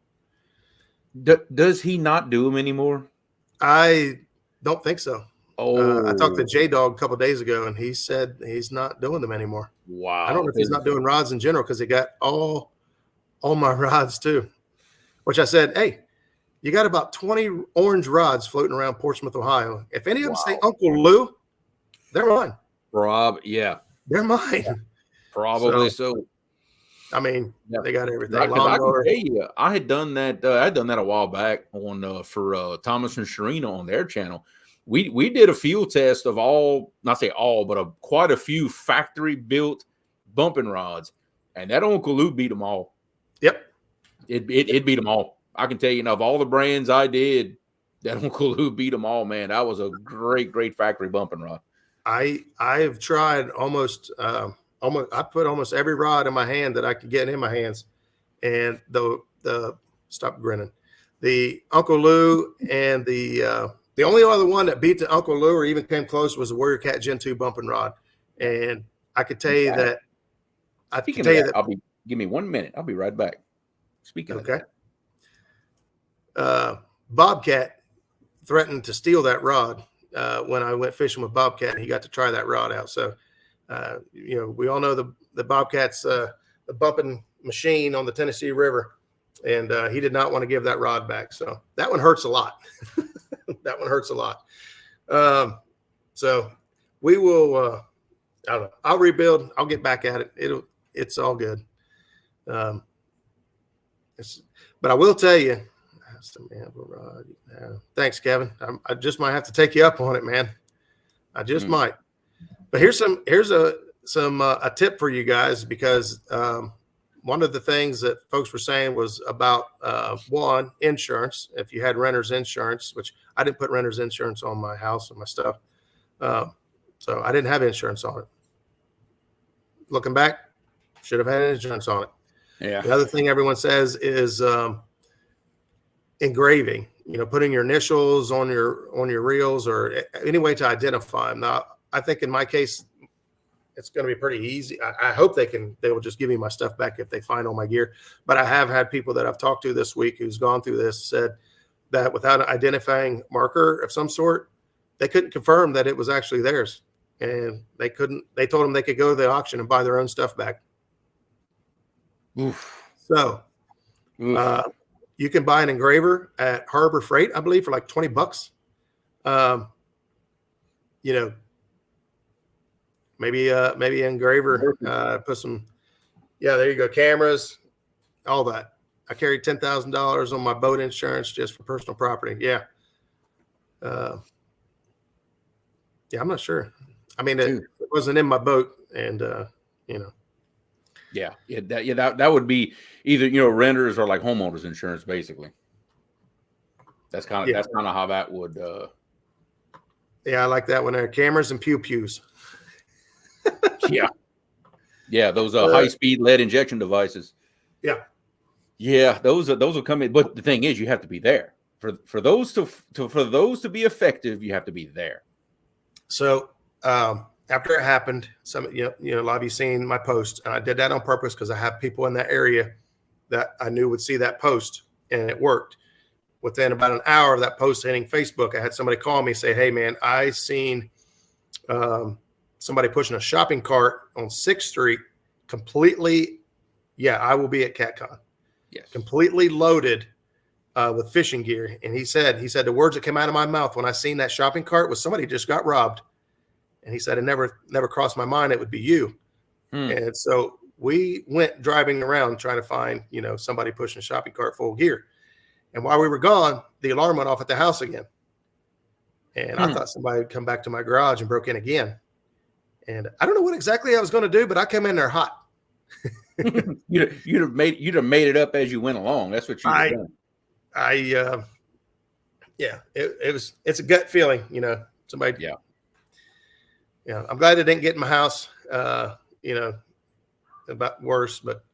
Does he not do them anymore? I don't think so. I talked to J-Dog a couple of days ago, and he said he's not doing them anymore. Wow. I don't know if he's not doing rods in general, because he got all my rods too, which I said, hey, you got about 20 orange rods floating around Portsmouth, Ohio. If any of them say Uncle Lou, they're mine. Yeah. They're mine. Probably so. I mean, they got everything. I can tell you, I had done that. A while back on for Thomas and Sharina on their channel. We did a field test of quite a few factory built bumping rods, and that Uncle Lou beat them all. Yep, it beat them all. I can tell you, of all the brands I did, that Uncle Lou beat them all. Man, that was a great factory bumping rod. I've tried almost. I put almost every rod in my hand that I could get in my hands, and stop grinning. The Uncle Lou and the only other one that beat the Uncle Lou or even came close was the Warrior Cat Gen 2 bumping rod. And I could tell you that. Give me 1 minute. I'll be right back. Speaking of that. Bobcat threatened to steal that rod when I went fishing with Bobcat, and he got to try that rod out. So, we all know the Bobcat's the bumping machine on the Tennessee River, and he did not want to give that rod back. So that one hurts a lot. That one hurts a lot. So we will, I don't know. I'll rebuild. I'll get back at it. It's all good. But I will tell you, thanks, Kevin. I just might have to take you up on it, man. I just might. But here's a tip for you guys, because one of the things that folks were saying was about one, insurance. If you had renter's insurance, which I didn't put renter's insurance on my house and my stuff, So I didn't have insurance on it. Looking back, should have had insurance on it. Yeah. The other thing everyone says is engraving. Putting your initials on your reels or any way to identify them. Now, I think in my case, it's going to be pretty easy. I hope they will just give me my stuff back if they find all my gear. But I have had people that I've talked to this week who's gone through this said that without an identifying marker of some sort, they couldn't confirm that it was actually theirs. And they told them they could go to the auction and buy their own stuff back. Oof. So you can buy an engraver at Harbor Freight, I believe, for like $20. Maybe engraver, put some, there you go. Cameras, all that. I carried $10,000 on my boat insurance just for personal property. Yeah. I'm not sure. I mean, it wasn't in my boat and, Yeah. That would be either, renters or like homeowners insurance, basically. That's kind of how that would, I like that one there. Cameras and pew-pews. Yeah, those high-speed lead injection devices. Yeah, those will come in. But the thing is, you have to be there for those to be effective. You have to be there. So after it happened, a lot of you seen my post, and I did that on purpose because I have people in that area that I knew would see that post, and it worked. Within about an hour of that post hitting Facebook, I had somebody call me and say, "Hey, man, I seen somebody pushing a shopping cart on 6th Street completely." Yeah, I will be at CatCon. Yes. Completely loaded with fishing gear. And he said the words that came out of my mouth when I seen that shopping cart was somebody just got robbed. And he said, it never crossed my mind it would be you. And so we went driving around trying to find, somebody pushing a shopping cart full of gear. And while we were gone, the alarm went off at the house again. And I thought somebody had come back to my garage and broke in again. And I don't know what exactly I was going to do, but I came in there hot. You'd have made it up as you went along. That's what you done. It's a gut feeling, somebody. Yeah. I'm glad it didn't get in my house, about worse, but.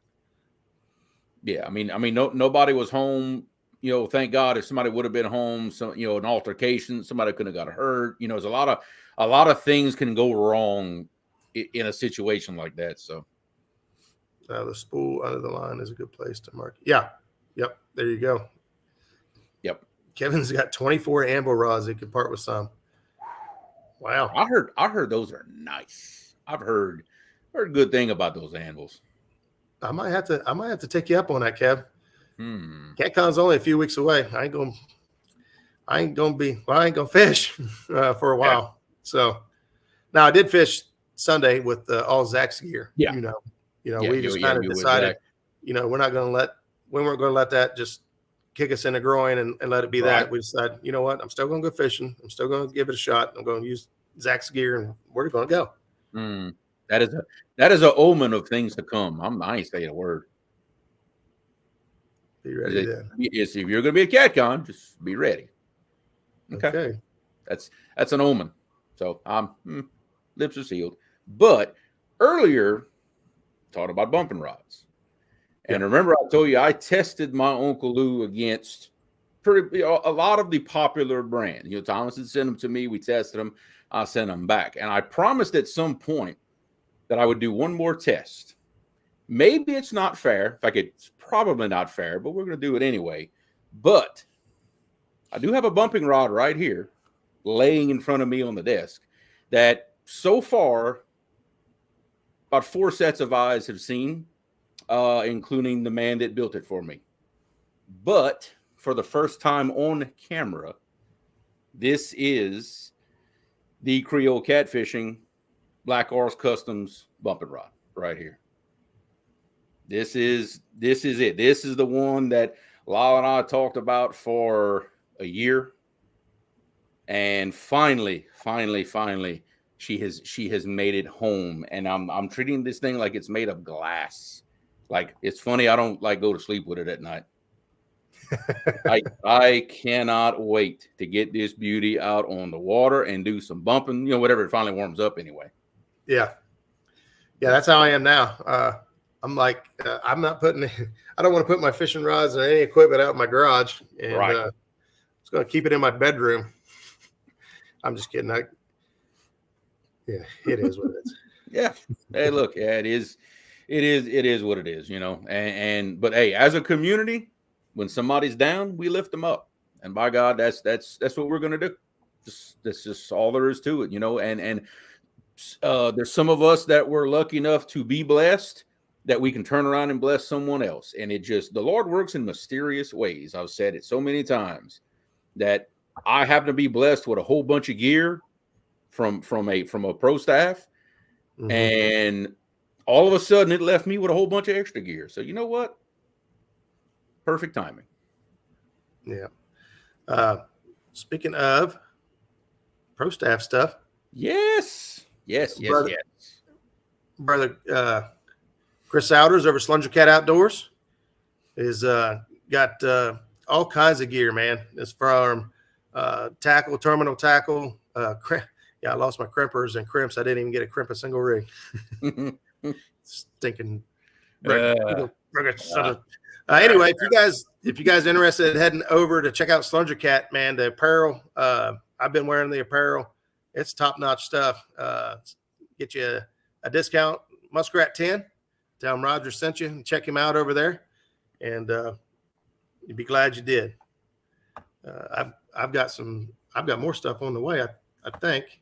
Yeah. I mean, nobody was home, thank God. If somebody would have been home, so, an altercation, somebody could have got hurt. There's a lot of things can go wrong in a situation like that. So. The spool out of the line is a good place to mark. Yeah. Yep. There you go. Yep. Kevin's got 24 ambo rods. He could part with some. Wow. I heard those are nice. I've heard a good thing about those anvils. I might have to take you up on that, Kev. CatCon's only a few weeks away. I ain't gonna fish for a while. Yeah. So now I did fish Sunday with all Zach's gear. Yeah. We just kind of decided, we weren't going to let that just kick us in the groin and let it be that. We decided, you know what, I'm still going to go fishing. I'm still going to give it a shot. I'm going to use Zach's gear and we're going to go. That is an omen of things to come. I ain't saying a word. Be ready then. If you're going to be at CatCon, just be ready. Okay. That's an omen. So lips are sealed. But earlier, talked about bumping rods. And remember, I told you I tested my Uncle Lou against a lot of the popular brands. Thomas had sent them to me. We tested them. I sent them back. And I promised at some point that I would do one more test. Maybe it's not fair. In fact, it's probably not fair, but we're going to do it anyway. But I do have a bumping rod right here laying in front of me on the desk that so far about 4 sets of eyes have seen, including the man that built it for me. But for the first time on camera, this is the Creole Catfishing Black Ars Customs bumping rod right here. This is it. This is the one that Lyle and I talked about for a year. And finally, she has made it home, and I'm treating this thing like it's made of glass. Like, it's funny, I don't go to sleep with it at night. I cannot wait to get this beauty out on the water and do some bumping, whatever it finally warms up anyway. Yeah. Yeah, that's how I am now. I'm like, I'm not putting, I don't want to put my fishing rods or any equipment out in my garage. And I'm just going to keep it in my bedroom. I'm just kidding. Yeah, it is what it is. Yeah. Hey, look, yeah, it is what it is, but hey, as a community, when somebody's down, we lift them up. And by God, that's what we're going to do. That's just all there is to it, and there's some of us that were lucky enough to be blessed that we can turn around and bless someone else. And the Lord works in mysterious ways. I've said it so many times that I happen to be blessed with a whole bunch of gear from a pro staff. Mm-hmm. And all of a sudden it left me with a whole bunch of extra gear. So you know what? Perfect timing. Yeah. Speaking of pro staff stuff. Yes. Brother Chris Souders over Slunger Cat Outdoors is got all kinds of gear, man. It's from tackle, terminal tackle. I lost my crimpers and crimps. I didn't even get a crimp a single rig. Stinking. Anyway, if you guys interested in heading over to check out Slunger Cat, man, the apparel. I've been wearing the apparel. It's top-notch stuff. Get you a discount, Muskrat 10. Tell him Roger sent you and check him out over there. And you'd be glad you did. I've got more stuff on the way, I think.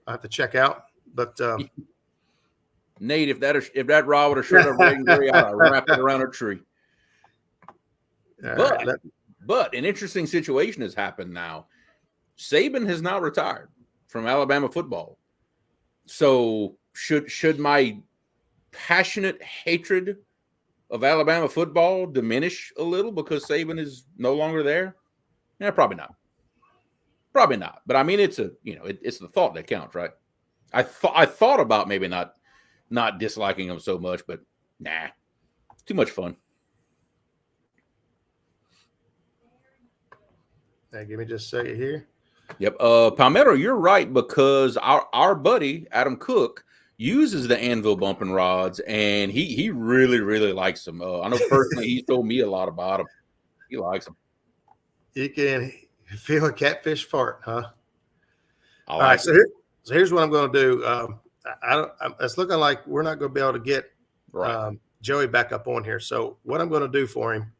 I have to check out. But Nate, if that rod would have showed up red and gray, I'd wrap it around a tree. But an interesting situation has happened now. Saban has now retired from Alabama football. So should my passionate hatred of Alabama football diminish a little because Saban is no longer there? Yeah, probably not. But I mean, it's the thought that counts, right? I thought about maybe not disliking him so much, but nah, too much fun. Hey, give me just a second here. Yep. Palmetto, you're right, because our buddy Adam Cook uses the Anvil bumping rods, and he really, really likes them. I know personally he's told me a lot about them. He likes them. You can feel a catfish fart, huh? All right. So here's what I'm going to do. It's looking like we're not going to be able to get Joey back up on here. So what I'm going to do for him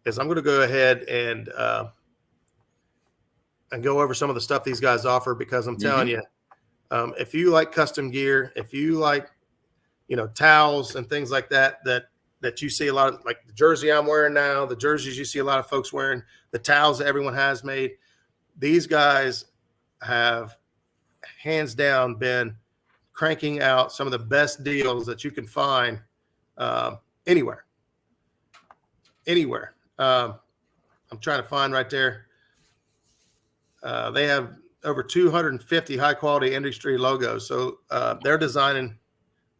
is I'm going to go ahead and go over some of the stuff these guys offer, because I'm telling you, if you like custom gear, if you like, towels and things like that you see a lot of, like the jersey I'm wearing now, the jerseys you see a lot of folks wearing, the towels that everyone has made, these guys have hands down been cranking out some of the best deals that you can find anywhere. I'm trying to find right there. They have over 250 high quality industry logos. So they're designing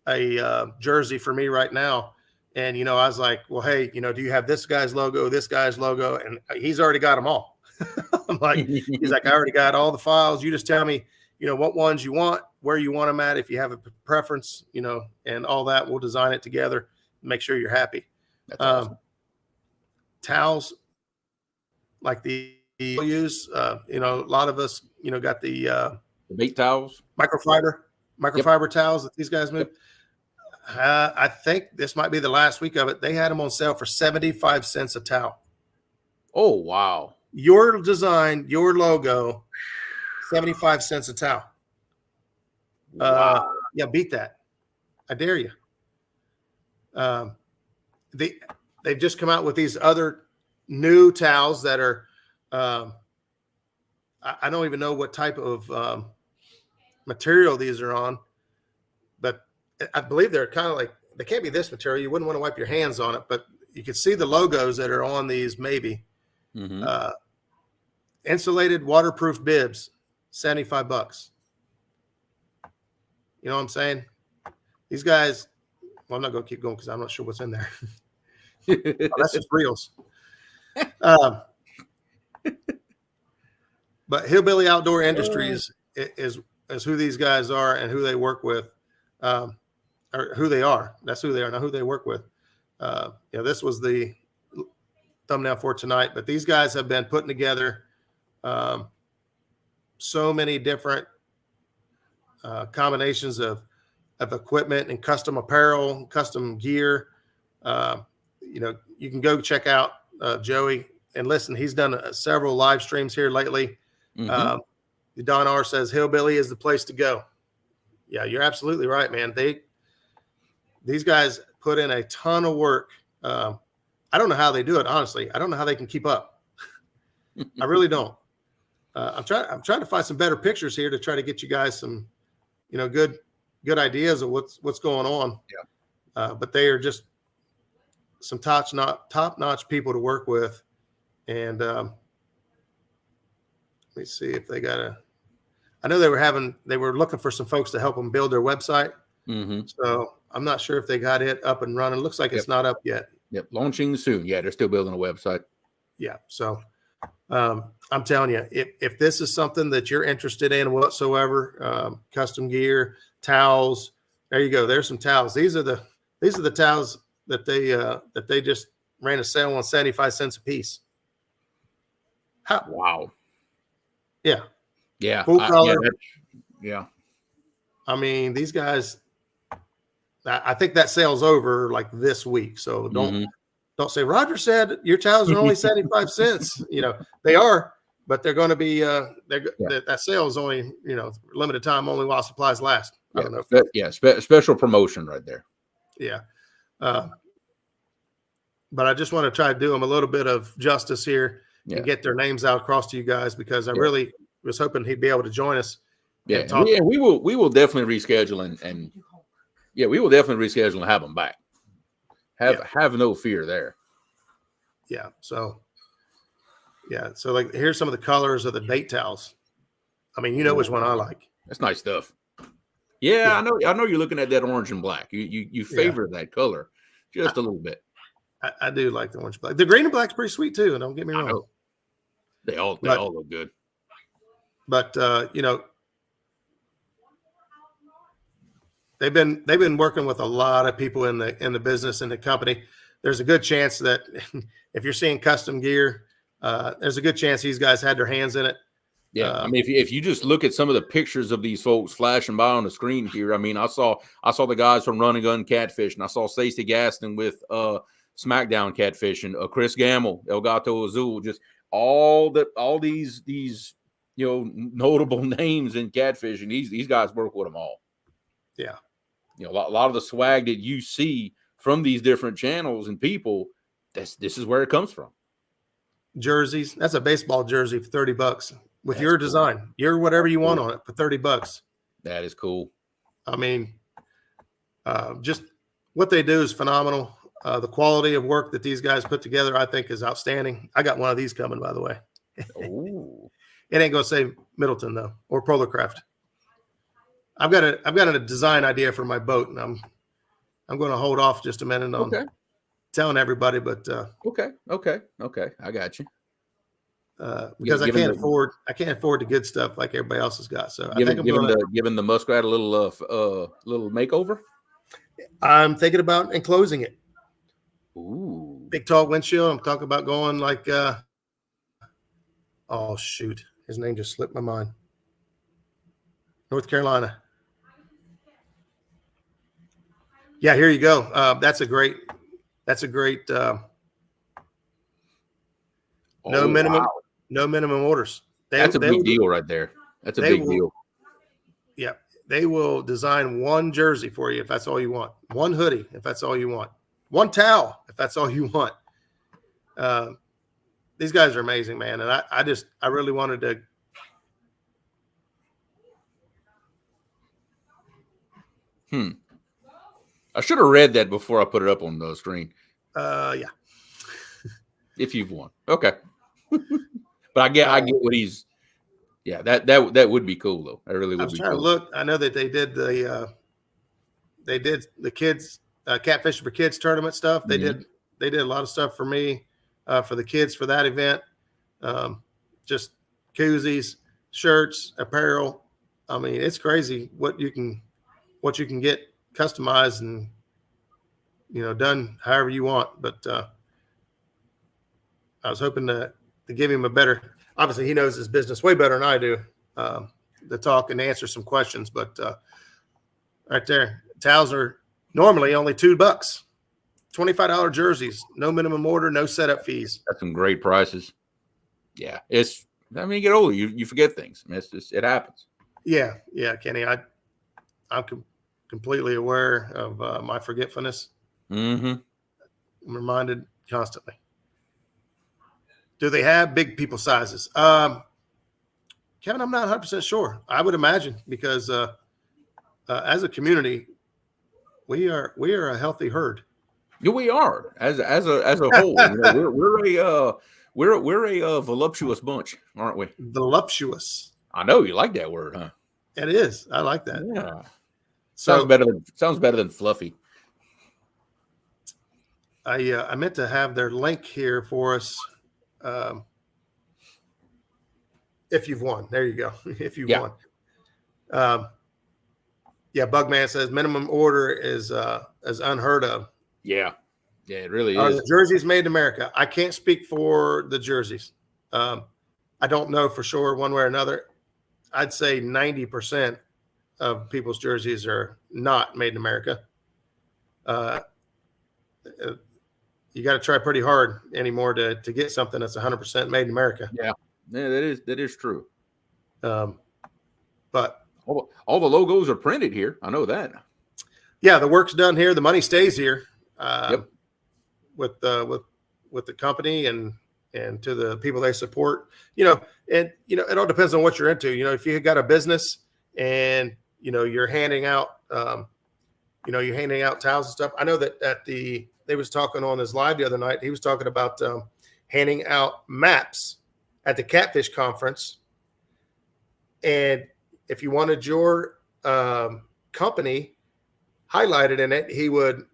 a jersey for me right now. And, I was like, well, hey, do you have this guy's logo? And he's already got them all. I'm like, he's like, I already got all the files. You just tell me, what ones you want, where you want them at. If you have a preference, and all that, we'll design it together. Make sure you're happy. That's awesome. Towels like the use, a lot of us, got the bait towels, microfiber towels that these guys move. I think this might be the last week of it. They had them on sale for 75 cents a towel. Oh, wow. Your design, your logo, 75 cents a towel. Wow. Yeah, beat that. I dare you. They've just come out with these other new towels that are, I don't even know what type of material these are on, but I believe they're kind of like, they can't be this material. You wouldn't want to wipe your hands on it, but you can see the logos that are on these maybe. Mm-hmm. Insulated waterproof bibs, $75. You know what I'm saying? These guys, well, I'm not going to keep going because I'm not sure what's in there. That's just reels. But Hillbilly Outdoor Industries is who these guys are and who they work with, or who they are. That's who they are, not who they work with. This was the thumbnail for tonight, but these guys have been putting together so many different combinations of equipment and custom apparel, custom gear. You can go check out Joey and listen. He's done several live streams here lately. Don R says Hillbilly is the place to go. Yeah, you're absolutely right, man. These guys put in a ton of work. I don't know how they do it, honestly. I don't know how they can keep up. I really don't. I'm trying to find some better pictures here to try to get you guys some, good ideas of what's going on. Yeah. But they are just some top-notch people to work with. And let me see if they got I know they were looking for some folks to help them build their website. So I'm not sure if they got it up and running. It looks like it's not up yet. Yep. Launching soon. Yeah. They're still building a website. Yeah. So I'm telling you, if this is something that you're interested in whatsoever, custom gear, towels, there you go. There's some towels. These are the towels that they just ran a sale on 75 cents a piece. Wow. Yeah. Yeah. Full color. Yeah. I mean, these guys, I think that sale's over like this week. So don't say Roger said your towels are only 75 cents. They are, but they're going to be, that sale is only, limited time only while supplies last. I don't know. Special promotion right there. Yeah. But I just want to try to do them a little bit of justice here and get their names out across to you guys, because I really was hoping he'd be able to join us. Yeah. We will definitely reschedule and we will definitely reschedule and have them back. Have no fear there. Yeah. So like here's some of the colors of the date towels. I mean, which one I like. That's nice stuff. Yeah. I know you're looking at that orange and black. You favor that color just a little bit. I do like the orange black. The green and black's pretty sweet too. And don't get me wrong. They all look good. But they've been working with a lot of people in the business and the company. There's a good chance that if you're seeing custom gear, there's a good chance these guys had their hands in it. Yeah, I mean, if you just look at some of the pictures of these folks flashing by on the screen here, I mean, I saw the guys from Run and Gun Catfishing. I saw Stacey Gaston with SmackDown Catfishing, Chris Gamble, El Gato Azul, just all these notable names in catfishing. These guys work with them all. Yeah, a lot of the swag that you see from these different channels and people, this is where it comes from. Jerseys. That's a baseball jersey for $30 with your design. Your whatever you want on it for $30. That is cool. I mean, just what they do is phenomenal. The quality of work that these guys put together, I think, is outstanding. I got one of these coming, by the way. Oh, it ain't gonna say Middleton though, or Polarcraft. I've got a design idea for my boat, and I'm going to hold off just a minute on telling everybody. But okay, I got you. Because I can't afford the good stuff like everybody else has got. So I think I'm giving the Muskrat a little makeover. I'm thinking about enclosing it. Ooh, big tall windshield. I'm talking about going like oh shoot, his name just slipped my mind. North Carolina. Yeah, here you go. That's a great no minimum orders. That's a big deal right there. That's a big deal. Yeah. They will design one jersey for you if that's all you want. One hoodie if that's all you want. One towel if that's all you want. These guys are amazing, man. And I really wanted to. I should have read that before I put it up on the screen. Yeah. If you've won. Okay. But I get what he's. Yeah, that would be cool though. That really would be cool. To look. I know that they did the kids Catfish for Kids tournament stuff. They did a lot of stuff for me. for the kids for that event. Just koozies, shirts, apparel. I mean, it's crazy what you can get customized and done however you want. But I was hoping to give him a better. Obviously, he knows his business way better than I do. To talk and answer some questions, but right there, towels are normally only $2. $25 jerseys, no minimum order, no setup fees. That's some great prices. Yeah, you get older, you forget things. I mean, it happens. Yeah, Kenny, I'm completely aware of my forgetfulness. Mm-hmm. I'm reminded constantly. Do they have big people sizes? Kevin, I'm not 100% sure. I would imagine because as a community, we are a healthy herd. Yeah, we are as a whole. We're a voluptuous bunch, aren't we? Voluptuous. I know you like that word, huh? It is. I like that. Yeah. So, sounds better than fluffy. I meant to have their link here for us. If you've won, there you go. If you've won. Bugman says minimum order is unheard of. Yeah, it really Are is. the jerseys made in America? I can't speak for the jerseys. I don't know for sure one way or another. I'd say 90% of people's jerseys are not made in America. You got to try pretty hard anymore to get something that's 100% made in America. Yeah, that is true. But all the logos are printed here. I know that. Yeah, the work's done here. The money stays here. Yep. With the company and to the people they support. It all depends on what you're into. If you got a business and you're handing out you're handing out towels and stuff. I know that they was talking on his live the other night. He was talking about handing out maps at the Catfish conference. And if you wanted your company highlighted in it, he would,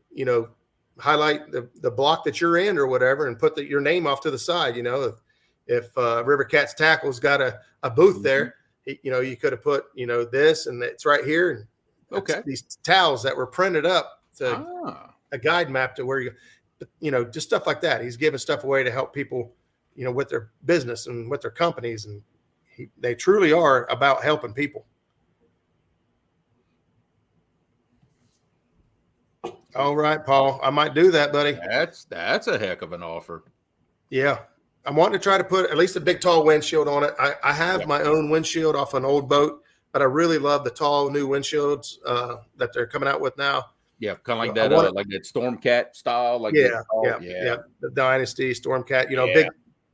highlight the block that you're in or whatever and put your name off to the side. If River Cats Tackle's got a booth there, you could have put, this and it's right here. And okay, these towels that were printed up to a guide map to where just stuff like that. He's giving stuff away to help people, with their business and with their companies. And they truly are about helping people. All right, Paul, I might do that, buddy. That's a heck of an offer. Yeah. I'm wanting to try to put at least a big, tall windshield on it. I have my own windshield off an old boat, but I really love the tall new windshields that they're coming out with now. Yeah, kind of like that, like that Stormcat style. Like the Dynasty Stormcat.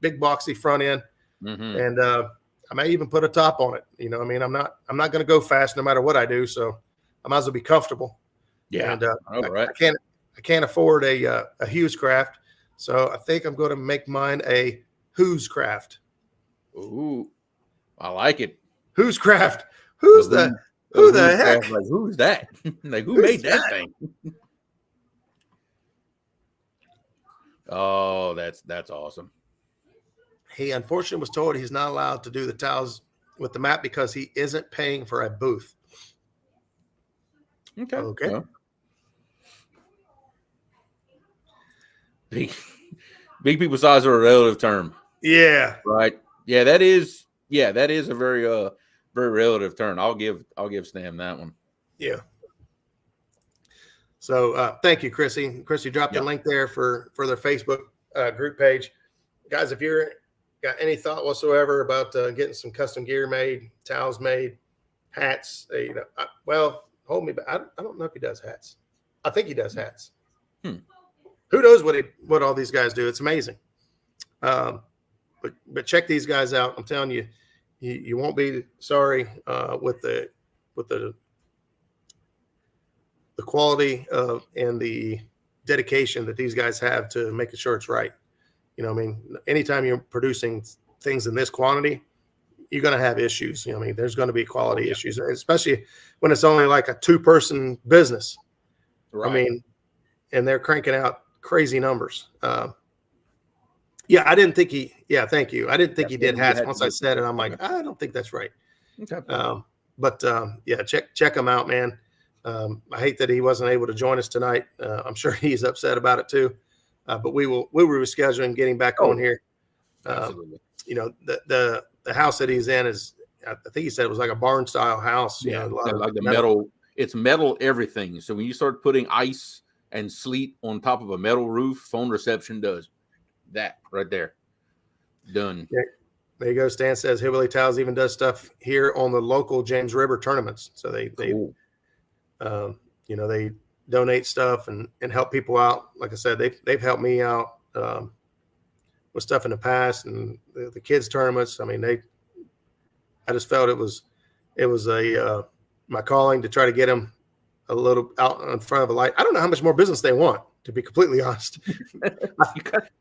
Big boxy front end, and I may even put a top on it. I'm not going to go fast no matter what I do, so I might as well be comfortable. Yeah, and right. I can't afford a Hughes Craft, so I think I'm going to make mine a Who's Craft. Ooh, I like it. Who's Craft? Who the heck? Like, who's that? Like, who made that thing? Oh, that's awesome. He unfortunately was told he's not allowed to do the towels with the map because he isn't paying for a booth. Okay. Well, big people size are a relative term. Yeah. Right. Yeah, that is a very very relative term. I'll give Stan that one. Yeah. So thank you, Chrissy. Chrissy dropped the link there for their Facebook group page. Guys, if you're got any thought whatsoever about getting some custom gear made, towels made, hats, hold me back. I don't know if he does hats. I think he does hats. Who knows what all these guys do? It's amazing. But check these guys out. I'm telling you, you won't be sorry with the quality and the dedication that these guys have to making sure it's right. Anytime you're producing things in this quantity, you're going to have issues. There's going to be quality issues, especially when it's only like a 2-person business. Right. And they're cranking out crazy numbers. Yeah, I didn't think he. Yeah, thank you. I didn't think he did hats. Had Once to I do said it, I'm okay. like, I don't think that's right. Okay. But yeah, check him out, man. I hate that he wasn't able to join us tonight. I'm sure he's upset about it too. But we'll reschedule and getting back on here. Absolutely. You know, the house that he's in is, I think he said it was like a barn style house. You know, a lot of like the metal. It's metal everything. So when you start putting ice and sleet on top of a metal roof, phone reception does that right there. Done. Yeah. There you go. Stan says Hillbilly Towels even does stuff here on the local James River tournaments. So Cool. you know, they donate stuff and help people out. Like I said, they've helped me out with stuff in the past, and the kids tournaments. I mean, I just felt it was a my calling to try to get them a little out in front of a light. I don't know how much more business they want, to be completely honest.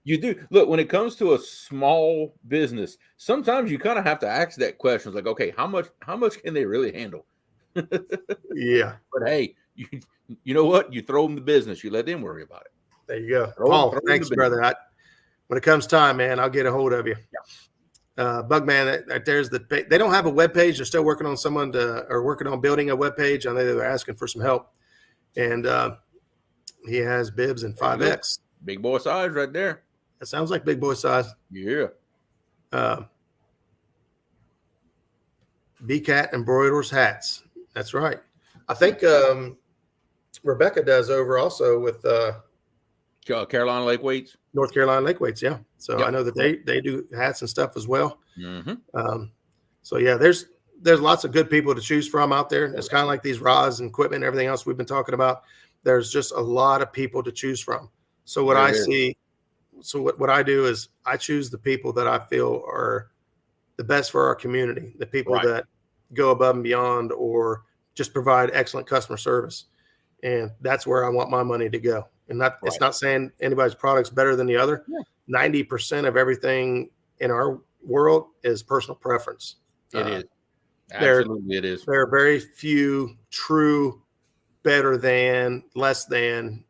You do. Look, when it comes to a small business, sometimes you kind of have to ask that question. It's like, okay, how much can they really handle? Yeah. But hey, you know what? You throw them the business. You let them worry about it. There you go. Paul, thanks, brother. When it comes time, man, I'll get a hold of you. Yeah. Bugman, there's they don't have a web page. They're still working on working on building a web page. I know they're asking for some help. And he has bibs in 5X. Big boy size right there. That sounds like big boy size. Yeah. B-Cat embroiders hats. That's right. I think Rebecca does over also with Carolina Lake Weights. North Carolina Lake Weights, yeah. So yep. I know that they do hats and stuff as well. Mm-hmm. So yeah, there's lots of good people to choose from out there. It's kind of like these rods and equipment and everything else we've been talking about. There's just a lot of people to choose from. So what what I do is I choose the people that I feel are the best for our community, the people that go above and beyond or just provide excellent customer service. And that's where I want my money to go. And it's not saying anybody's product's better than the other. 90% of everything in our world is personal preference. It is. Absolutely, it is. There are very few true better than, less than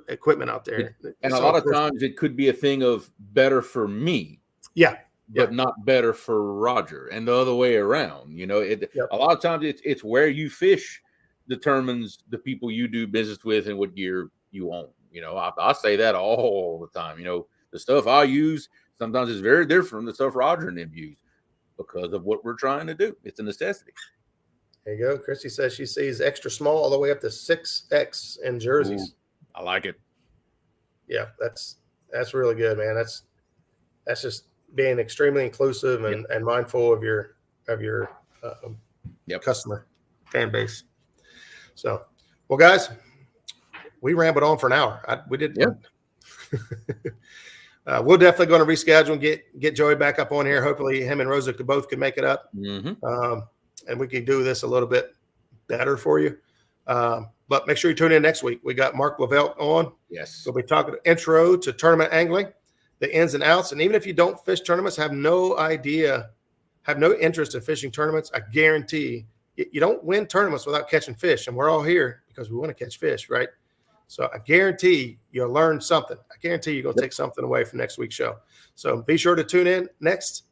equipment out there. And a lot of times it could be a thing of better for me. Yeah. But not better for Roger, and the other way around. You know, a lot of times it's where you fish determines the people you do business with and what gear you own. You know, I say that all the time. You know, the stuff I use sometimes is very different from the stuff Roger and them use because of what we're trying to do. It's a necessity. There you go. Christy says she sees extra small all the way up to 6X in jerseys. Ooh, I like it. Yeah, that's really good, man. That's just being extremely inclusive and mindful of your customer fan base. So, well, guys, we rambled on for an hour. We did. Yep. We're definitely going to reschedule and get Joey back up on here. Hopefully, him and Rosa could make it up, and we can do this a little bit better for you. But make sure you tune in next week. We got Mark Lavelle on. Yes, we'll be talking intro to tournament angling, the ins and outs. And even if you don't fish tournaments, have no interest in fishing tournaments, I guarantee you don't win tournaments without catching fish. And we're all here because we want to catch fish, right? So I guarantee you'll learn something. I guarantee you're going to take something away from next week's show. So be sure to tune in next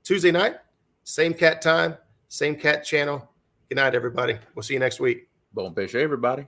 Tuesday night, same cat time, same cat channel. Good night, everybody. We'll see you next week. Bone fish, everybody.